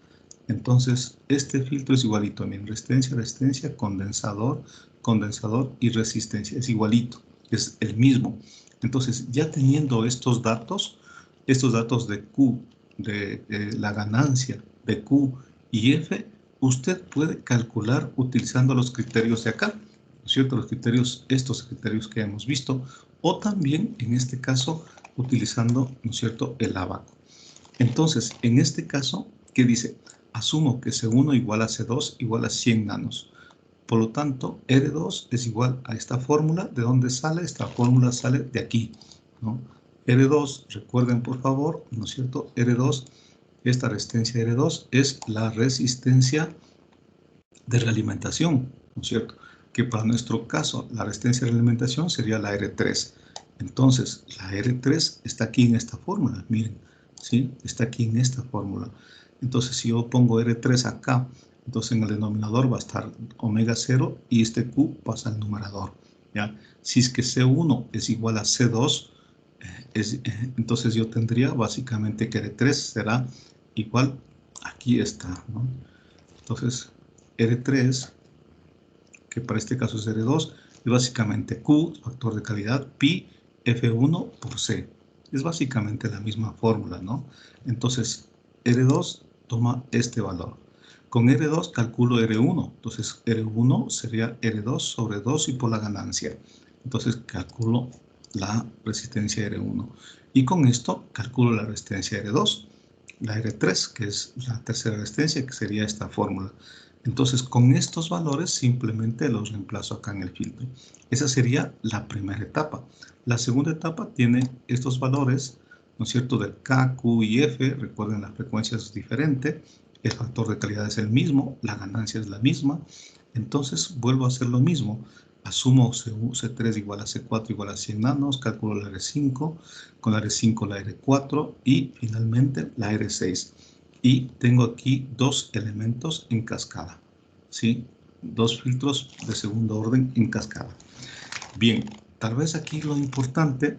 Entonces, este filtro es igualito, miren, resistencia, resistencia, condensador, condensador y resistencia. Es igualito, es el mismo. Entonces, ya teniendo estos datos de Q, de la ganancia de Q y F, usted puede calcular utilizando los criterios de acá, ¿no es cierto? Los criterios, estos criterios que hemos visto, o también, en este caso, utilizando, ¿no es cierto?, el abaco. Entonces, en este caso, ¿qué dice? Asumo que C1 igual a C2 igual a 100 nanos. Por lo tanto, R2 es igual a esta fórmula. ¿De dónde sale? Esta fórmula sale de aquí, ¿no? R2, recuerden por favor, ¿no es cierto? R2, esta resistencia R2 es la resistencia de realimentación, ¿no es cierto? Que para nuestro caso, la resistencia de realimentación sería la R3. Entonces, la R3 está aquí en esta fórmula, miren, ¿sí? Está aquí en esta fórmula. Entonces, si yo pongo R3 acá, entonces en el denominador va a estar omega 0 y este Q pasa al numerador, ¿ya? Si es que C1 es igual a C2, entonces yo tendría básicamente que R3 será igual, aquí está, ¿no? Entonces, R3, que para este caso es R2, es básicamente Q, factor de calidad, pi, F1 por C. Es básicamente la misma fórmula, ¿no? Entonces, R2 toma este valor. Con R2 calculo R1. Entonces, R1 sería R2 sobre 2 y por la ganancia. Entonces, calculo la resistencia R1. Y con esto calculo la resistencia R2. La R3, que es la tercera resistencia, que sería esta fórmula. Entonces, con estos valores simplemente los reemplazo acá en el filtro. Esa sería la primera etapa. La segunda etapa tiene estos valores, ¿no es cierto?, del K, Q y F. Recuerden, la frecuencia es diferente, el factor de calidad es el mismo, la ganancia es la misma. Entonces, vuelvo a hacer lo mismo. Asumo C3 igual a C4 igual a 100 nanos, calculo la R5, con la R5 la R4 y finalmente la R6. Y tengo aquí dos elementos en cascada, ¿sí? Dos filtros de segundo orden en cascada. Bien, tal vez aquí lo importante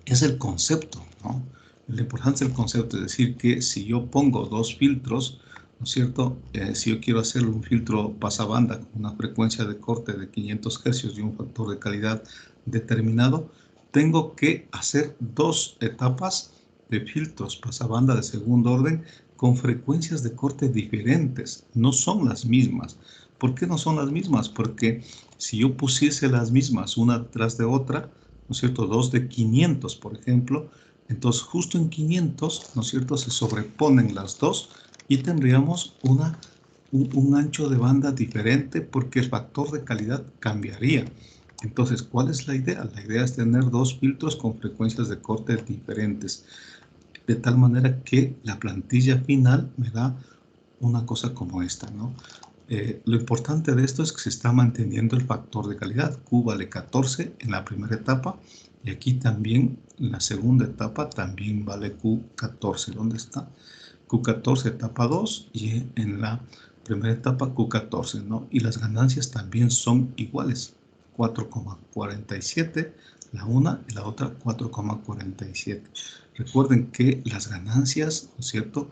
es el concepto, ¿no? Lo importante es el concepto, es decir, que si yo pongo dos filtros, ¿no es cierto? Si yo quiero hacer un filtro pasabanda con una frecuencia de corte de 500 hercios y un factor de calidad determinado, tengo que hacer dos etapas de filtros pasabanda de segundo orden con frecuencias de corte diferentes. No son las mismas. ¿Por qué no son las mismas? Porque si yo pusiese las mismas una tras de otra, ¿no es cierto? Dos de 500, por ejemplo, entonces justo en 500, ¿no es cierto?, se sobreponen las dos y tendríamos una un ancho de banda diferente porque el factor de calidad cambiaría. Entonces, ¿cuál es la idea? La idea es tener dos filtros con frecuencias de corte diferentes, de tal manera que la plantilla final me da una cosa como esta, ¿no? Lo importante de esto es que se está manteniendo el factor de calidad. Q vale 14 en la primera etapa y aquí también en la segunda etapa también vale Q14. ¿Dónde está? Q14 etapa 2 y en la primera etapa Q14, ¿no? Y las ganancias también son iguales. 4,47 la una y la otra 4,47. Recuerden que las ganancias, ¿no es cierto?,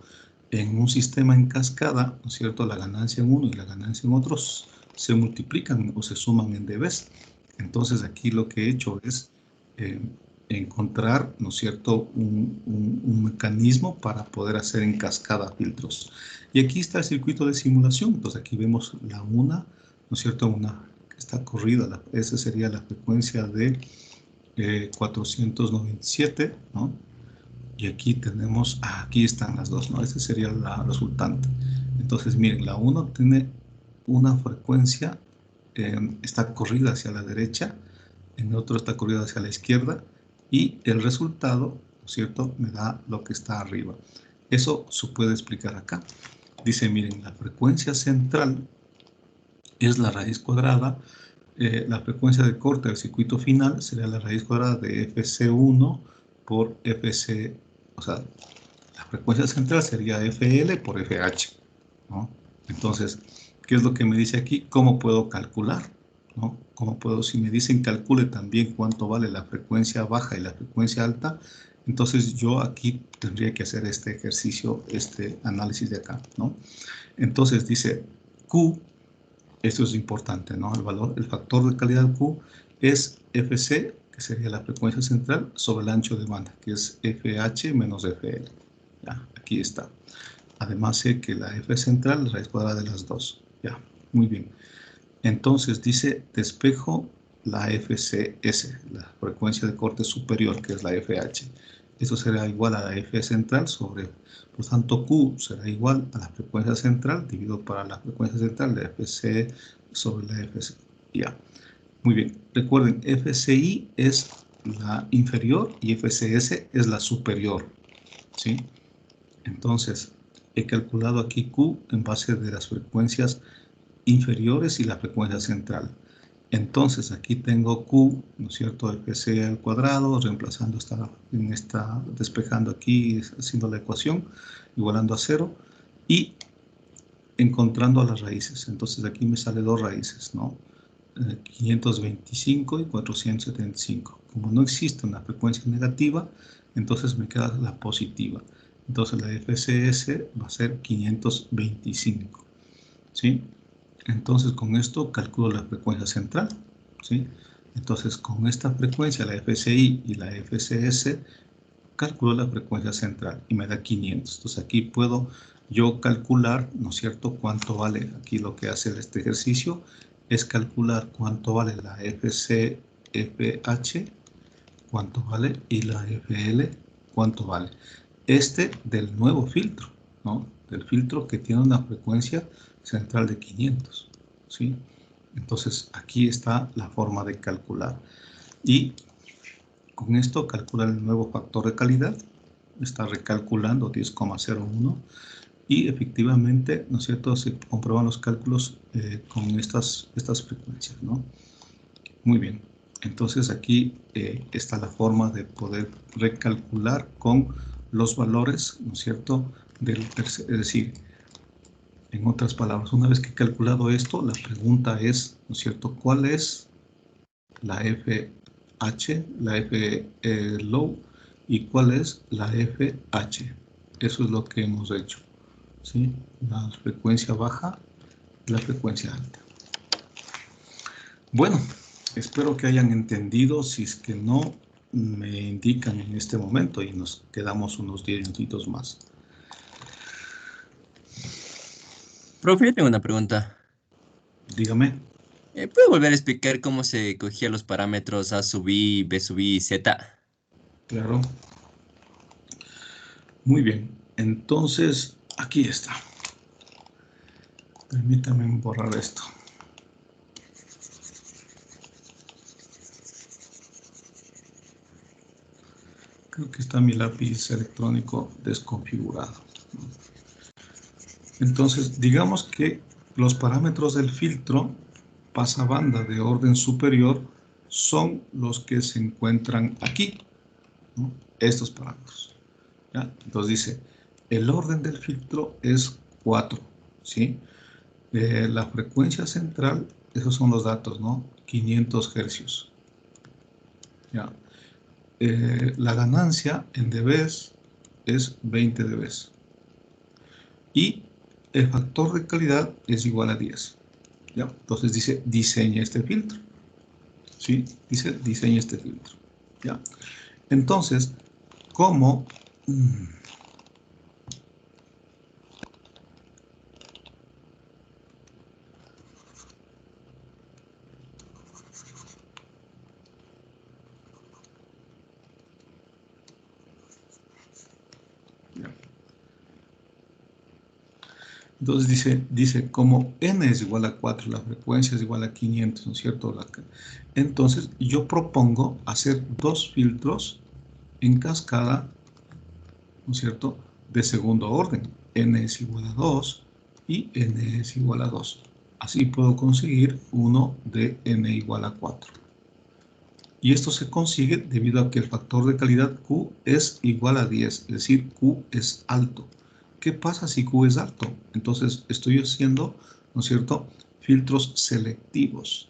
en un sistema en cascada, ¿no es cierto?, la ganancia en uno y la ganancia en otros se multiplican o se suman en dBs. Entonces aquí lo que he hecho es encontrar, ¿no es cierto?, un mecanismo para poder hacer en cascada filtros. Y aquí está el circuito de simulación. Entonces aquí vemos la una, ¿no es cierto?, una que está corrida. Esa sería la frecuencia de 497, ¿no? Y aquí tenemos, aquí están las dos, ¿no? Esta sería la resultante. Entonces, miren, la 1 tiene una frecuencia, está corrida hacia la derecha, en el otro está corrida hacia la izquierda, y el resultado, ¿no es cierto?, me da lo que está arriba. Eso se puede explicar acá. Dice, miren, la frecuencia central es la raíz cuadrada, la frecuencia de corte del circuito final sería la raíz cuadrada de FC1 por FC, o sea, la frecuencia central sería FL por FH, ¿no? Entonces, ¿qué es lo que me dice aquí? ¿Cómo puedo calcular? ¿No? ¿Cómo puedo? Si me dicen calcule también cuánto vale la frecuencia baja y la frecuencia alta, entonces yo aquí tendría que hacer este ejercicio, este análisis de acá, ¿no? Entonces dice Q, esto es importante, ¿no? El factor de calidad Q es FC, que sería la frecuencia central, sobre el ancho de banda, que es FH menos FL. Ya, aquí está. Además sé que la F central es la raíz cuadrada de las dos. Ya, muy bien. Entonces dice despejo la FCS, la frecuencia de corte superior, que es la FH. Esto será igual a la F central sobre, por tanto, Q será igual a la frecuencia central dividido para la frecuencia central de FC sobre la FC. Ya, muy bien. Recuerden, FCI es la inferior y FCS es la superior, ¿sí? Entonces, he calculado aquí Q en base de las frecuencias inferiores y la frecuencia central. Entonces, aquí tengo Q, ¿no es cierto?, FC al cuadrado, reemplazando despejando aquí, haciendo la ecuación, igualando a 0, y encontrando las raíces. Entonces, aquí me sale dos raíces, ¿no? 525 y 475. Como no existe una frecuencia negativa, entonces me queda la positiva. Entonces la FCS va a ser 525, ¿sí? Entonces con esto calculo la frecuencia central, ¿sí? Entonces con esta frecuencia, la FCI y la FCS, calculo la frecuencia central y me da 500. Entonces aquí puedo yo calcular, ¿no es cierto?, cuánto vale. Aquí lo que hace este ejercicio es calcular cuánto vale la FH, cuánto vale, y la FL, cuánto vale. Este del nuevo filtro, ¿no? Del filtro que tiene una frecuencia central de 500, ¿sí? Entonces aquí está la forma de calcular. Y con esto calcula el nuevo factor de calidad, está recalculando 10,01 y efectivamente, ¿no es cierto?, se comprueban los cálculos con estas frecuencias, ¿no? Muy bien, entonces aquí está la forma de poder recalcular con los valores, ¿no es cierto?, es decir, en otras palabras, una vez que he calculado esto, la pregunta es, ¿no es cierto?, ¿cuál es la FH, la F low y cuál es la FH? Eso es lo que hemos hecho, ¿sí? La frecuencia baja y la frecuencia alta. Bueno, espero que hayan entendido. Si es que no, me indican en este momento y nos quedamos unos 10 minutitos más. Profe, yo tengo una pregunta. Dígame. ¿Puede volver a explicar cómo se cogían los parámetros A sub I, B sub I y Z? Claro. Muy bien. Entonces, aquí está. Permítame borrar esto. Creo que está mi lápiz electrónico desconfigurado. Entonces, digamos que los parámetros del filtro pasabanda de orden superior son los que se encuentran aquí, ¿no? Estos parámetros. ¿Ya? Entonces dice, el orden del filtro es 4, ¿sí? La frecuencia central, esos son los datos, ¿no? 500 hercios. ¿Ya? La ganancia en dBs es 20 dBs. Y el factor de calidad es igual a 10. ¿Ya? Entonces dice, diseña este filtro. ¿Sí? Dice, diseña este filtro. ¿Ya? Entonces, ¿cómo? Entonces dice, como n es igual a 4, la frecuencia es igual a 500, ¿no es cierto? Entonces, yo propongo hacer dos filtros en cascada, ¿no es cierto?, de segundo orden. N es igual a 2 y N es igual a 2. Así puedo conseguir uno de N igual a 4. Y esto se consigue debido a que el factor de calidad Q es igual a 10, es decir, Q es alto. ¿Qué pasa si Q es alto? Entonces estoy haciendo, ¿no es cierto?, filtros selectivos.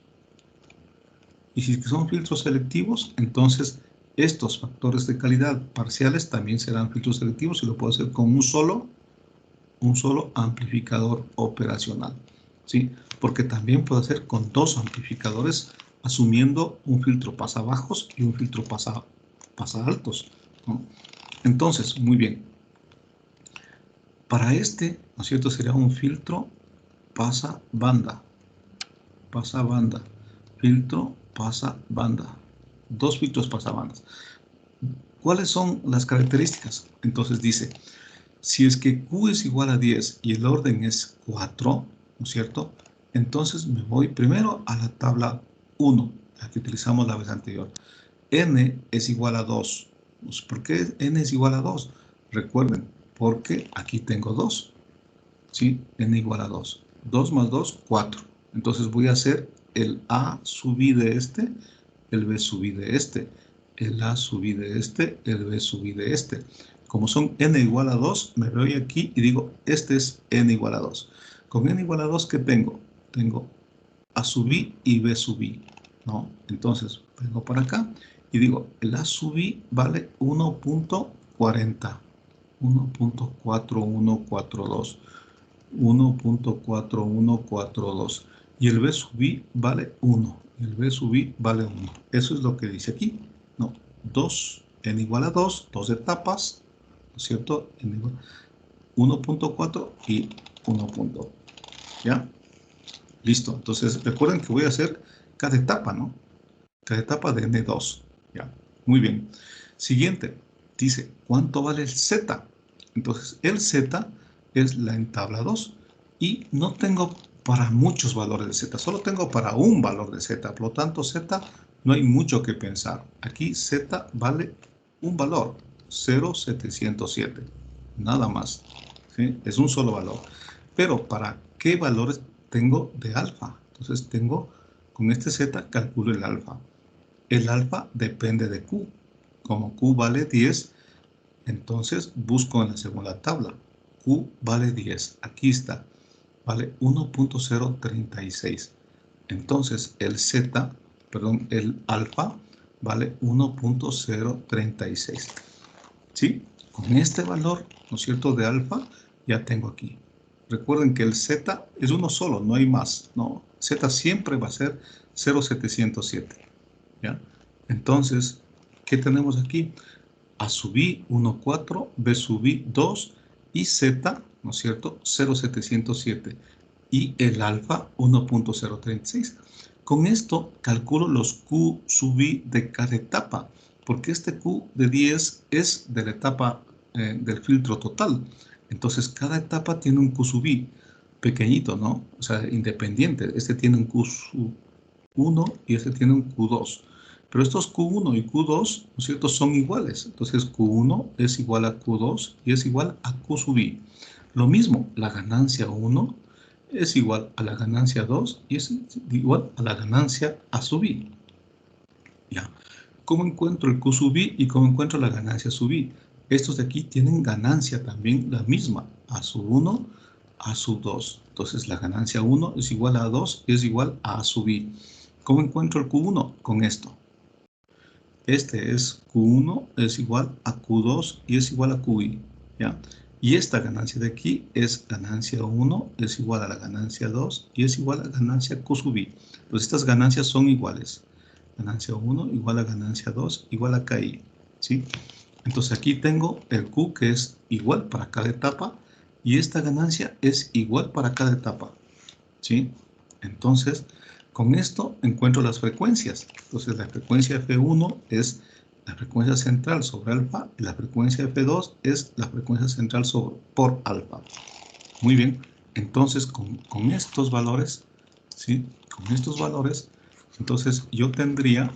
Y si son filtros selectivos, entonces estos factores de calidad parciales también serán filtros selectivos y lo puedo hacer con un solo amplificador operacional, ¿sí? Porque también puedo hacer con dos amplificadores asumiendo un filtro pasa bajos y un filtro pasa altos, ¿no? Entonces, muy bien. Para este, ¿no es cierto?, sería un filtro pasa banda. Filtro pasa banda. Dos filtros pasabandas. ¿Cuáles son las características? Entonces dice, si es que Q es igual a 10 y el orden es 4, ¿no es cierto? Entonces me voy primero a la tabla 1, la que utilizamos la vez anterior. N es igual a 2. ¿Por qué N es igual a 2? Recuerden, porque aquí tengo 2. ¿Sí? N igual a 2. 2 más 2, 4. Entonces voy a hacer el A sub I de este, el B sub I de este, el A sub I de este, el B sub I de este. Como son N igual a 2, me voy aquí y digo, este es N igual a 2. Con N igual a 2, ¿qué tengo? Tengo A sub I y B sub I, ¿no? Entonces, vengo para acá y digo, el A sub I vale 1.40, 1.4142. 1.4142 y el B sub I vale 1 y el B sub I vale 1. Eso es lo que dice aquí, ¿no? 2 n igual a 2, dos etapas, ¿no es cierto? 1.4 y 1. ¿Ya? Listo. Entonces, recuerden que voy a hacer cada etapa, ¿no? Cada etapa de N2. ¿Ya? Muy bien. Siguiente. Dice, ¿cuánto vale el Z? Entonces, el Z es la en tabla 2. Y no tengo para muchos valores de Z. Solo tengo para un valor de Z. Por lo tanto, Z no hay mucho que pensar. Aquí Z vale un valor. 0,707. Nada más. ¿Sí? Es un solo valor. Pero, ¿para qué valores tengo de alfa? Entonces, con este Z calculo el alfa. El alfa depende de Q. Como Q vale 10, entonces busco en la segunda tabla. Q vale 10. Aquí está. Vale 1.036. Entonces el alfa vale 1.036. ¿Sí? Con este valor, ¿no es cierto?, de alfa, ya tengo aquí. Recuerden que el Z es uno solo, no hay más, ¿no? Z siempre va a ser 0,707. ¿Ya? Entonces, ¿qué tenemos aquí? A sub I 1,4, B sub I 2 y Z, ¿no es cierto?, 0,707 y el alfa 1.036. Con esto calculo los Q sub I de cada etapa, porque este Q de 10 es de la etapa del filtro total. Entonces, cada etapa tiene un Q sub I. pequeñito, ¿no? O sea, independiente. Este tiene un Q1 y este tiene un Q2. Pero estos Q1 y Q2, ¿no es cierto?, son iguales. Entonces, Q1 es igual a Q2 y es igual a Q sub I. Lo mismo, la ganancia 1 es igual a la ganancia 2 y es igual a la ganancia A sub I. ¿Ya? ¿Cómo encuentro el Q sub I y cómo encuentro la ganancia sub I? Estos de aquí tienen ganancia también la misma, A sub 1, A sub 2. Entonces la ganancia 1 es igual a 2 y es igual a A sub I. ¿Cómo encuentro el Q1? Con esto. Este es Q1 es igual a Q2 y es igual a QI. ¿Ya? Y esta ganancia de aquí es ganancia 1 es igual a la ganancia 2 y es igual a ganancia Q sub I. Entonces estas ganancias son iguales. Ganancia 1 igual a ganancia 2 igual a KI. ¿Sí? Entonces aquí tengo el Q que es igual para cada etapa y esta ganancia es igual para cada etapa. ¿Sí? Entonces, con esto encuentro las frecuencias. Entonces la frecuencia F1 es la frecuencia central sobre alfa y la frecuencia F2 es la frecuencia central por alfa. Muy bien, entonces con estos valores, ¿sí? Con estos valores, entonces yo tendría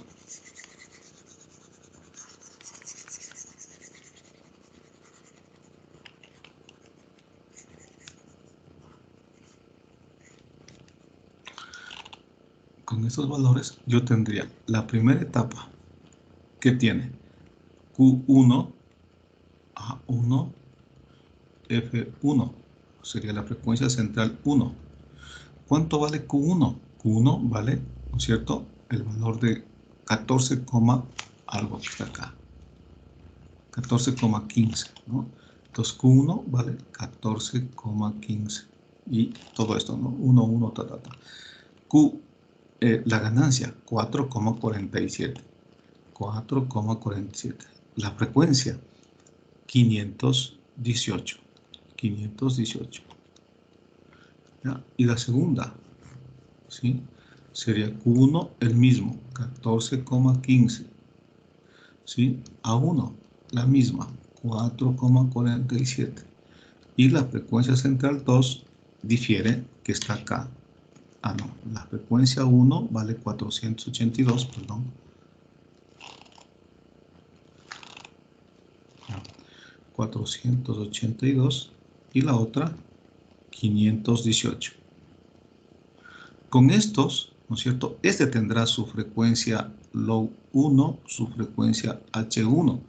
la primera etapa que tiene Q1 A1 F1, sería la frecuencia central 1. ¿Cuánto vale Q1? Q1 vale, ¿no es cierto?, el valor de 14, algo que está acá. 14,15, ¿no? Entonces Q1 vale 14,15. Y todo esto, ¿no? 1, 1, ta, ta, ta. Q, la ganancia, 4,47. 4,47. La frecuencia, 518. 518. ¿Ya? Y la segunda, ¿sí?, sería Q1 el mismo, 14,15. ¿Sí? A1, la misma, 4,47. Y la frecuencia central 2 difiere, que está acá. Ah, no, la frecuencia 1 vale 482, perdón. 482 y la otra 518. Con estos, ¿no es cierto?, este tendrá su frecuencia low 1, su frecuencia H1.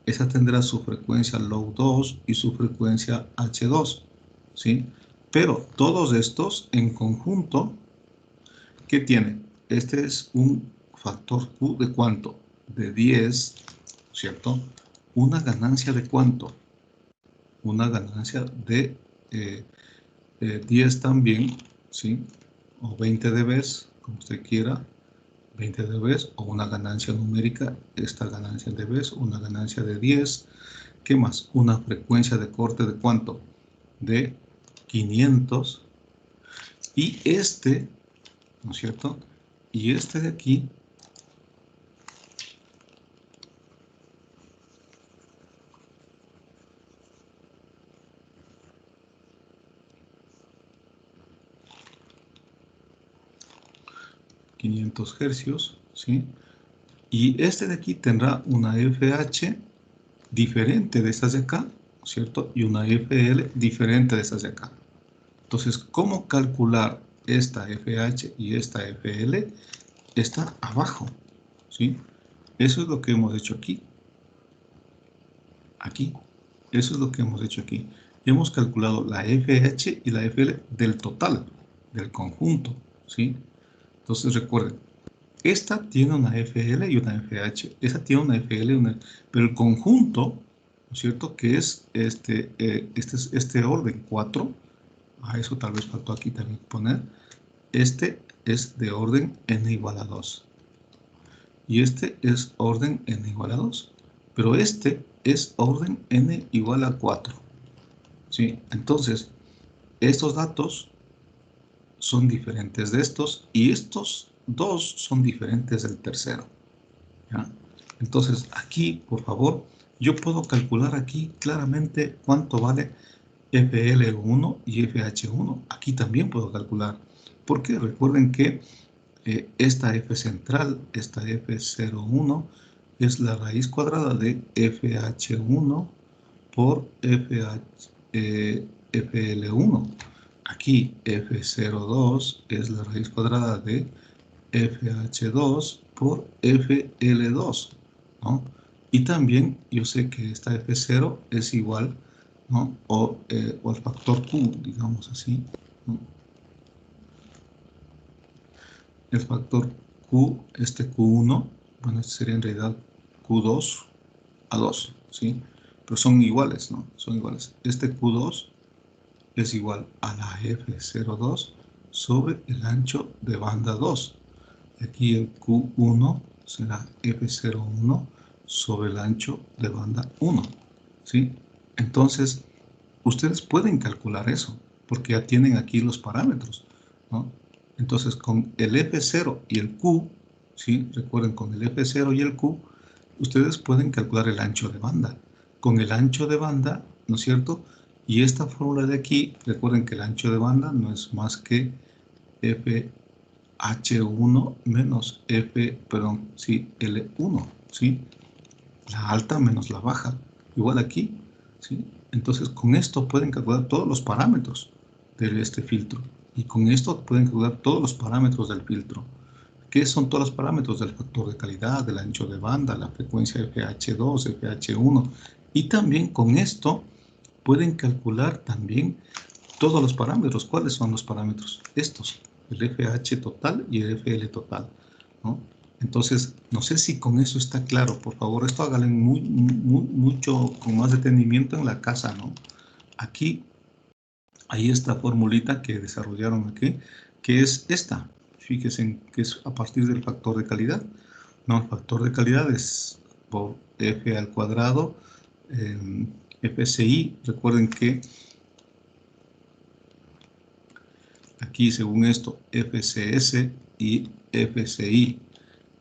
Esa tendrá su frecuencia low 2 y su frecuencia H2, ¿sí? Pero todos estos en conjunto, ¿qué tienen? Este es un factor Q de ¿cuánto? De 10, ¿cierto? Una ganancia de ¿cuánto? Una ganancia de 10 también, ¿sí? O 20 dB, como usted quiera, 20 dB, o una ganancia numérica, esta ganancia en dB, una ganancia de 10. ¿Qué más? Una frecuencia de corte de ¿cuánto? De 500. Y este, ¿no es cierto? Y este de aquí, Hz, ¿sí? Y este de aquí tendrá una FH diferente de estas de acá, ¿cierto? Y una FL diferente de estas de acá. Entonces, ¿cómo calcular esta FH y esta FL? Está abajo, ¿sí? Eso es lo que hemos hecho aquí. Aquí. Eso es lo que hemos hecho aquí. Hemos calculado la FH y la FL del total, del conjunto, ¿sí? Entonces, recuerden, esta tiene una FL y una FH. Esta tiene una FL, pero el conjunto, ¿no es cierto?, que es este orden 4. A eso tal vez faltó aquí también poner. Este es de orden n igual a 2. Y este es orden n igual a 2. Pero este es orden n igual a 4. ¿Sí? Entonces, estos datos son diferentes de estos y estos dos son diferentes del tercero. ¿Ya? Entonces, aquí, por favor, yo puedo calcular aquí claramente cuánto vale FL1 y FH1. Aquí también puedo calcular. Porque recuerden que esta F central, esta F01, es la raíz cuadrada de FH1 por FL1. Aquí F02 es la raíz cuadrada de FH2 por FL2, ¿no? Y también yo sé que esta F0 es igual, ¿no? O el factor Q, digamos así, ¿no? El factor Q, este Q1, bueno, este sería en realidad Q2 a 2, ¿sí? Pero son iguales, ¿no? Son iguales. Este Q2 es igual a la F02 sobre el ancho de banda 2. Aquí el Q1 será F01 sobre el ancho de banda 1, ¿sí? Entonces, ustedes pueden calcular eso, porque ya tienen aquí los parámetros, ¿no? Entonces, con el F0 y el Q, ¿sí? Recuerden, con el F0 y el Q, ustedes pueden calcular el ancho de banda. Con el ancho de banda, ¿no es cierto? Y esta fórmula de aquí, recuerden que el ancho de banda no es más que FH1 menos L1, ¿sí? La alta menos la baja, igual aquí, ¿sí? Entonces, con esto pueden calcular todos los parámetros de este filtro. Y con esto pueden calcular todos los parámetros del filtro. ¿Qué son todos los parámetros? Del factor de calidad, del ancho de banda, la frecuencia FH2, FH1. Y también con esto pueden calcular también todos los parámetros. ¿Cuáles son los parámetros? Estos, el FH total y el FL total, ¿no? Entonces, no sé si con eso está claro. Por favor, esto háganlo mucho, con más detenimiento en la casa, ¿no? Aquí hay esta formulita que desarrollaron aquí, que es esta. Fíjense que es a partir del factor de calidad. No, el factor de calidad es por F al cuadrado, FCI. Recuerden que aquí, según esto, FCS y FCI.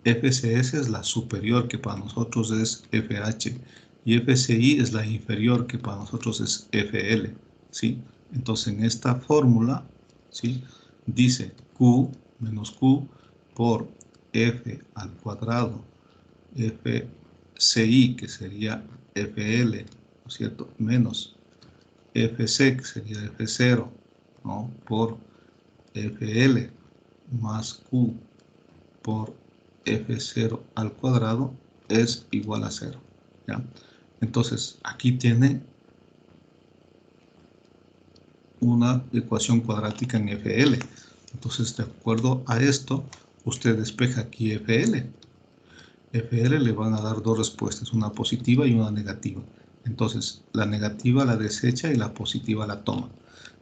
FCS es la superior, que para nosotros es FH, y FCI es la inferior, que para nosotros es FL, ¿sí? Entonces, en esta fórmula, ¿sí? Dice Q menos Q por F al cuadrado, FCI, que sería FL, ¿no es cierto? Menos FC, que sería F0, ¿no? Por FL más Q por F0 al cuadrado es igual a 0, ¿ya? Entonces, aquí tiene una ecuación cuadrática en FL. Entonces, de acuerdo a esto, usted despeja aquí FL. FL le van a dar dos respuestas, una positiva y una negativa. Entonces, la negativa la desecha y la positiva la toma.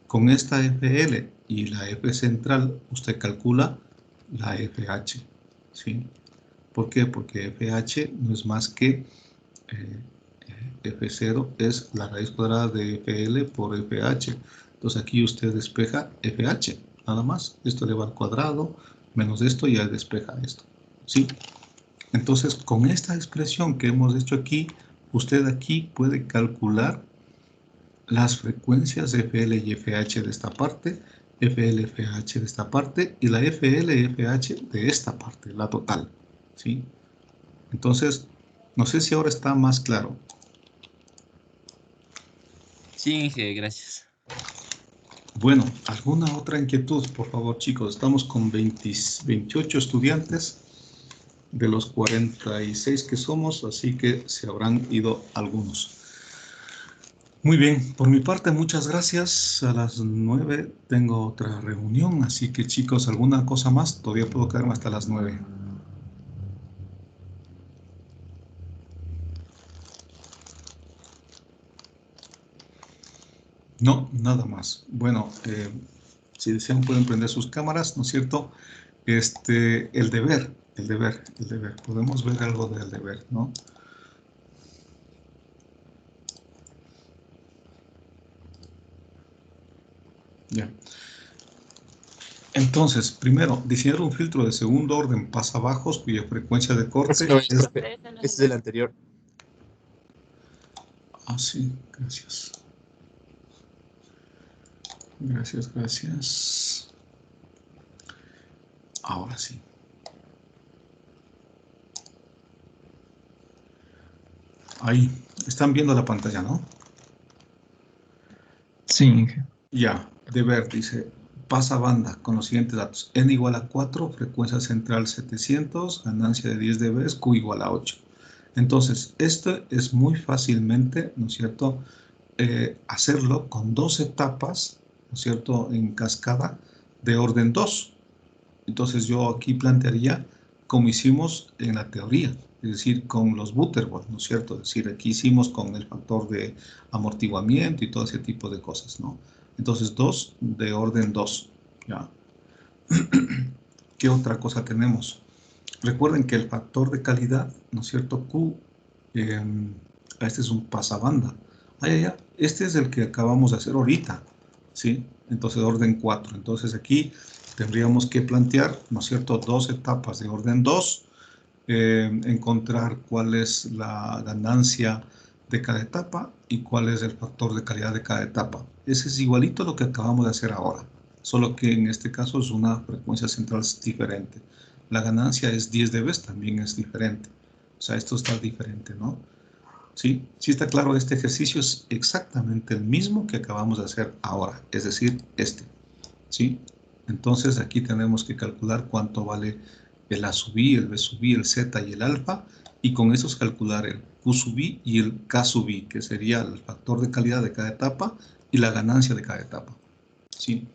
Con esta FL y la F central, usted calcula la FH, ¿sí? ¿Por qué? Porque FH no es más que F0 es la raíz cuadrada de FL por FH. Entonces aquí usted despeja FH, nada más. Esto le va al cuadrado, menos esto y ya despeja esto, ¿sí? Entonces, con esta expresión que hemos hecho aquí, usted aquí puede calcular las frecuencias FL y FH de esta parte, FL, FH de esta parte y la FL y FH de esta parte, la total, ¿sí? Entonces, no sé si ahora está más claro. Sí, Inge, gracias. Bueno, ¿alguna otra inquietud, por favor, chicos? Estamos con 28 estudiantes de los 46 que somos, así que se habrán ido algunos. Muy bien, por mi parte, muchas gracias. A las 9 tengo otra reunión, así que chicos, ¿alguna cosa más? Todavía puedo quedarme hasta las 9. No, nada más. Bueno, si desean pueden prender sus cámaras, ¿no es cierto? El deber. Podemos ver algo del deber, ¿no? Ya. Entonces, primero, diseñar un filtro de segundo orden pasabajos cuya frecuencia de corte No es, es... profe. Este es el anterior. Ah, sí, gracias. Gracias, gracias. Ahora sí. Ahí, están viendo la pantalla, ¿no? Sí, Inge. Ya, deber, dice, pasa banda con los siguientes datos. N igual a 4, frecuencia central 700, ganancia de 10 dB, Q igual a 8. Entonces, esto es muy fácilmente, ¿no es cierto?, hacerlo con 2 etapas, ¿no es cierto?, en cascada de orden 2. Entonces, yo aquí plantearía como hicimos en la teoría, es decir, con los Butterworth, ¿no es cierto? Es decir, aquí hicimos con el factor de amortiguamiento y todo ese tipo de cosas, ¿no? Entonces, 2 de orden 2, ¿ya? ¿Qué otra cosa tenemos? Recuerden que el factor de calidad, ¿no es cierto? Q, este es un pasabanda. Este es el que acabamos de hacer ahorita, ¿sí? Entonces, orden 4. Entonces, aquí tendríamos que plantear, ¿no es cierto?, 2 etapas de orden 2, encontrar cuál es la ganancia de cada etapa y cuál es el factor de calidad de cada etapa. Ese es igualito a lo que acabamos de hacer ahora, solo que en este caso es una frecuencia central diferente. La ganancia es 10 dB, también es diferente. O sea, esto está diferente, ¿no? ¿Sí? Sí está claro, este ejercicio es exactamente el mismo que acabamos de hacer ahora, es decir, este. ¿Sí? Entonces aquí tenemos que calcular cuánto vale el A sub I, el B sub I, el Z y el alfa, y con esos calcular el Q sub I y el K sub I, que sería el factor de calidad de cada etapa y la ganancia de cada etapa. ¿Sí?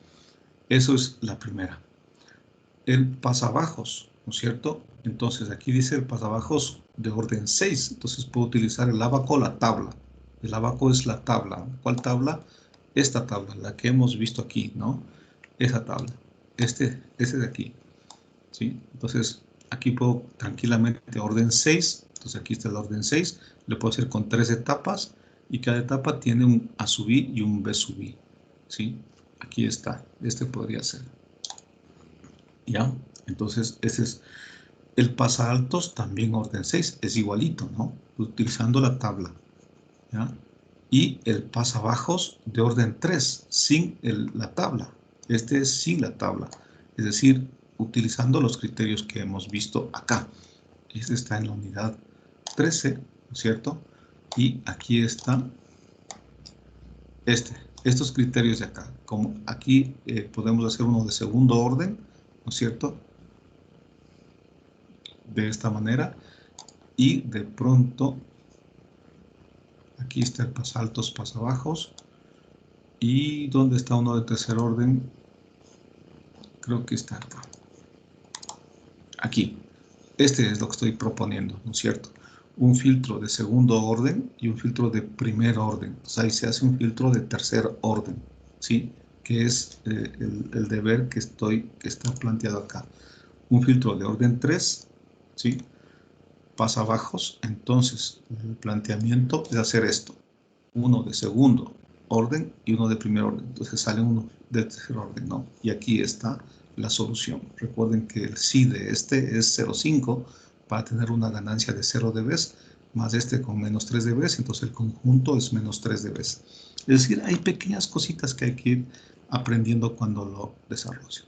Eso es la primera. El pasabajos, ¿no es cierto? Entonces aquí dice el pasabajos de orden 6, entonces puedo utilizar el abaco o la tabla. El abaco es la tabla. ¿Cuál tabla? Esta tabla, la que hemos visto aquí, ¿no? Esa tabla, este de aquí, ¿sí? Entonces, aquí puedo tranquilamente orden 6, entonces aquí está el orden 6, le puedo hacer con 3 etapas, y cada etapa tiene un A sub I y un B sub I, ¿sí? Aquí está, este podría ser, ¿ya? Entonces, ese es el pasaltos, también orden 6, es igualito, ¿no? Utilizando la tabla, ¿ya? Y el pasabajos de orden 3, sin la tabla. Este es sin la tabla, es decir, utilizando los criterios que hemos visto acá. Este está en la unidad 13, ¿no es cierto? Y aquí están estos criterios de acá. Como aquí podemos hacer uno de segundo orden, ¿no es cierto? De esta manera. Y de pronto, aquí está el pasaltos, pasabajos. ¿Y dónde está uno de tercer orden? Creo que está acá. Aquí. Este es lo que estoy proponiendo, ¿no es cierto? Un filtro de segundo orden y un filtro de primer orden. O sea, ahí se hace un filtro de tercer orden, ¿sí? Que es el deber que está planteado acá. Un filtro de orden 3, ¿sí? Pasabajos. Entonces, el planteamiento es hacer esto. Uno de segundo orden y uno de primer orden. Entonces sale uno de tercer orden, ¿no? Y aquí está la solución. Recuerden que el sí de este es 0,5 para tener una ganancia de 0 dB, más este con menos 3 dB, entonces el conjunto es menos 3 dB. Es decir, hay pequeñas cositas que hay que ir aprendiendo cuando lo desarrollo.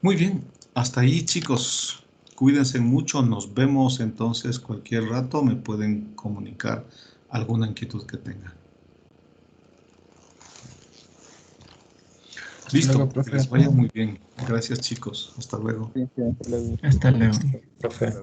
Muy bien, hasta ahí, chicos. Cuídense mucho, nos vemos entonces cualquier rato, me pueden comunicar alguna inquietud que tengan. Listo, que les vaya muy bien. Gracias, chicos. Hasta luego. Sí, hasta luego. Hasta luego. Profe.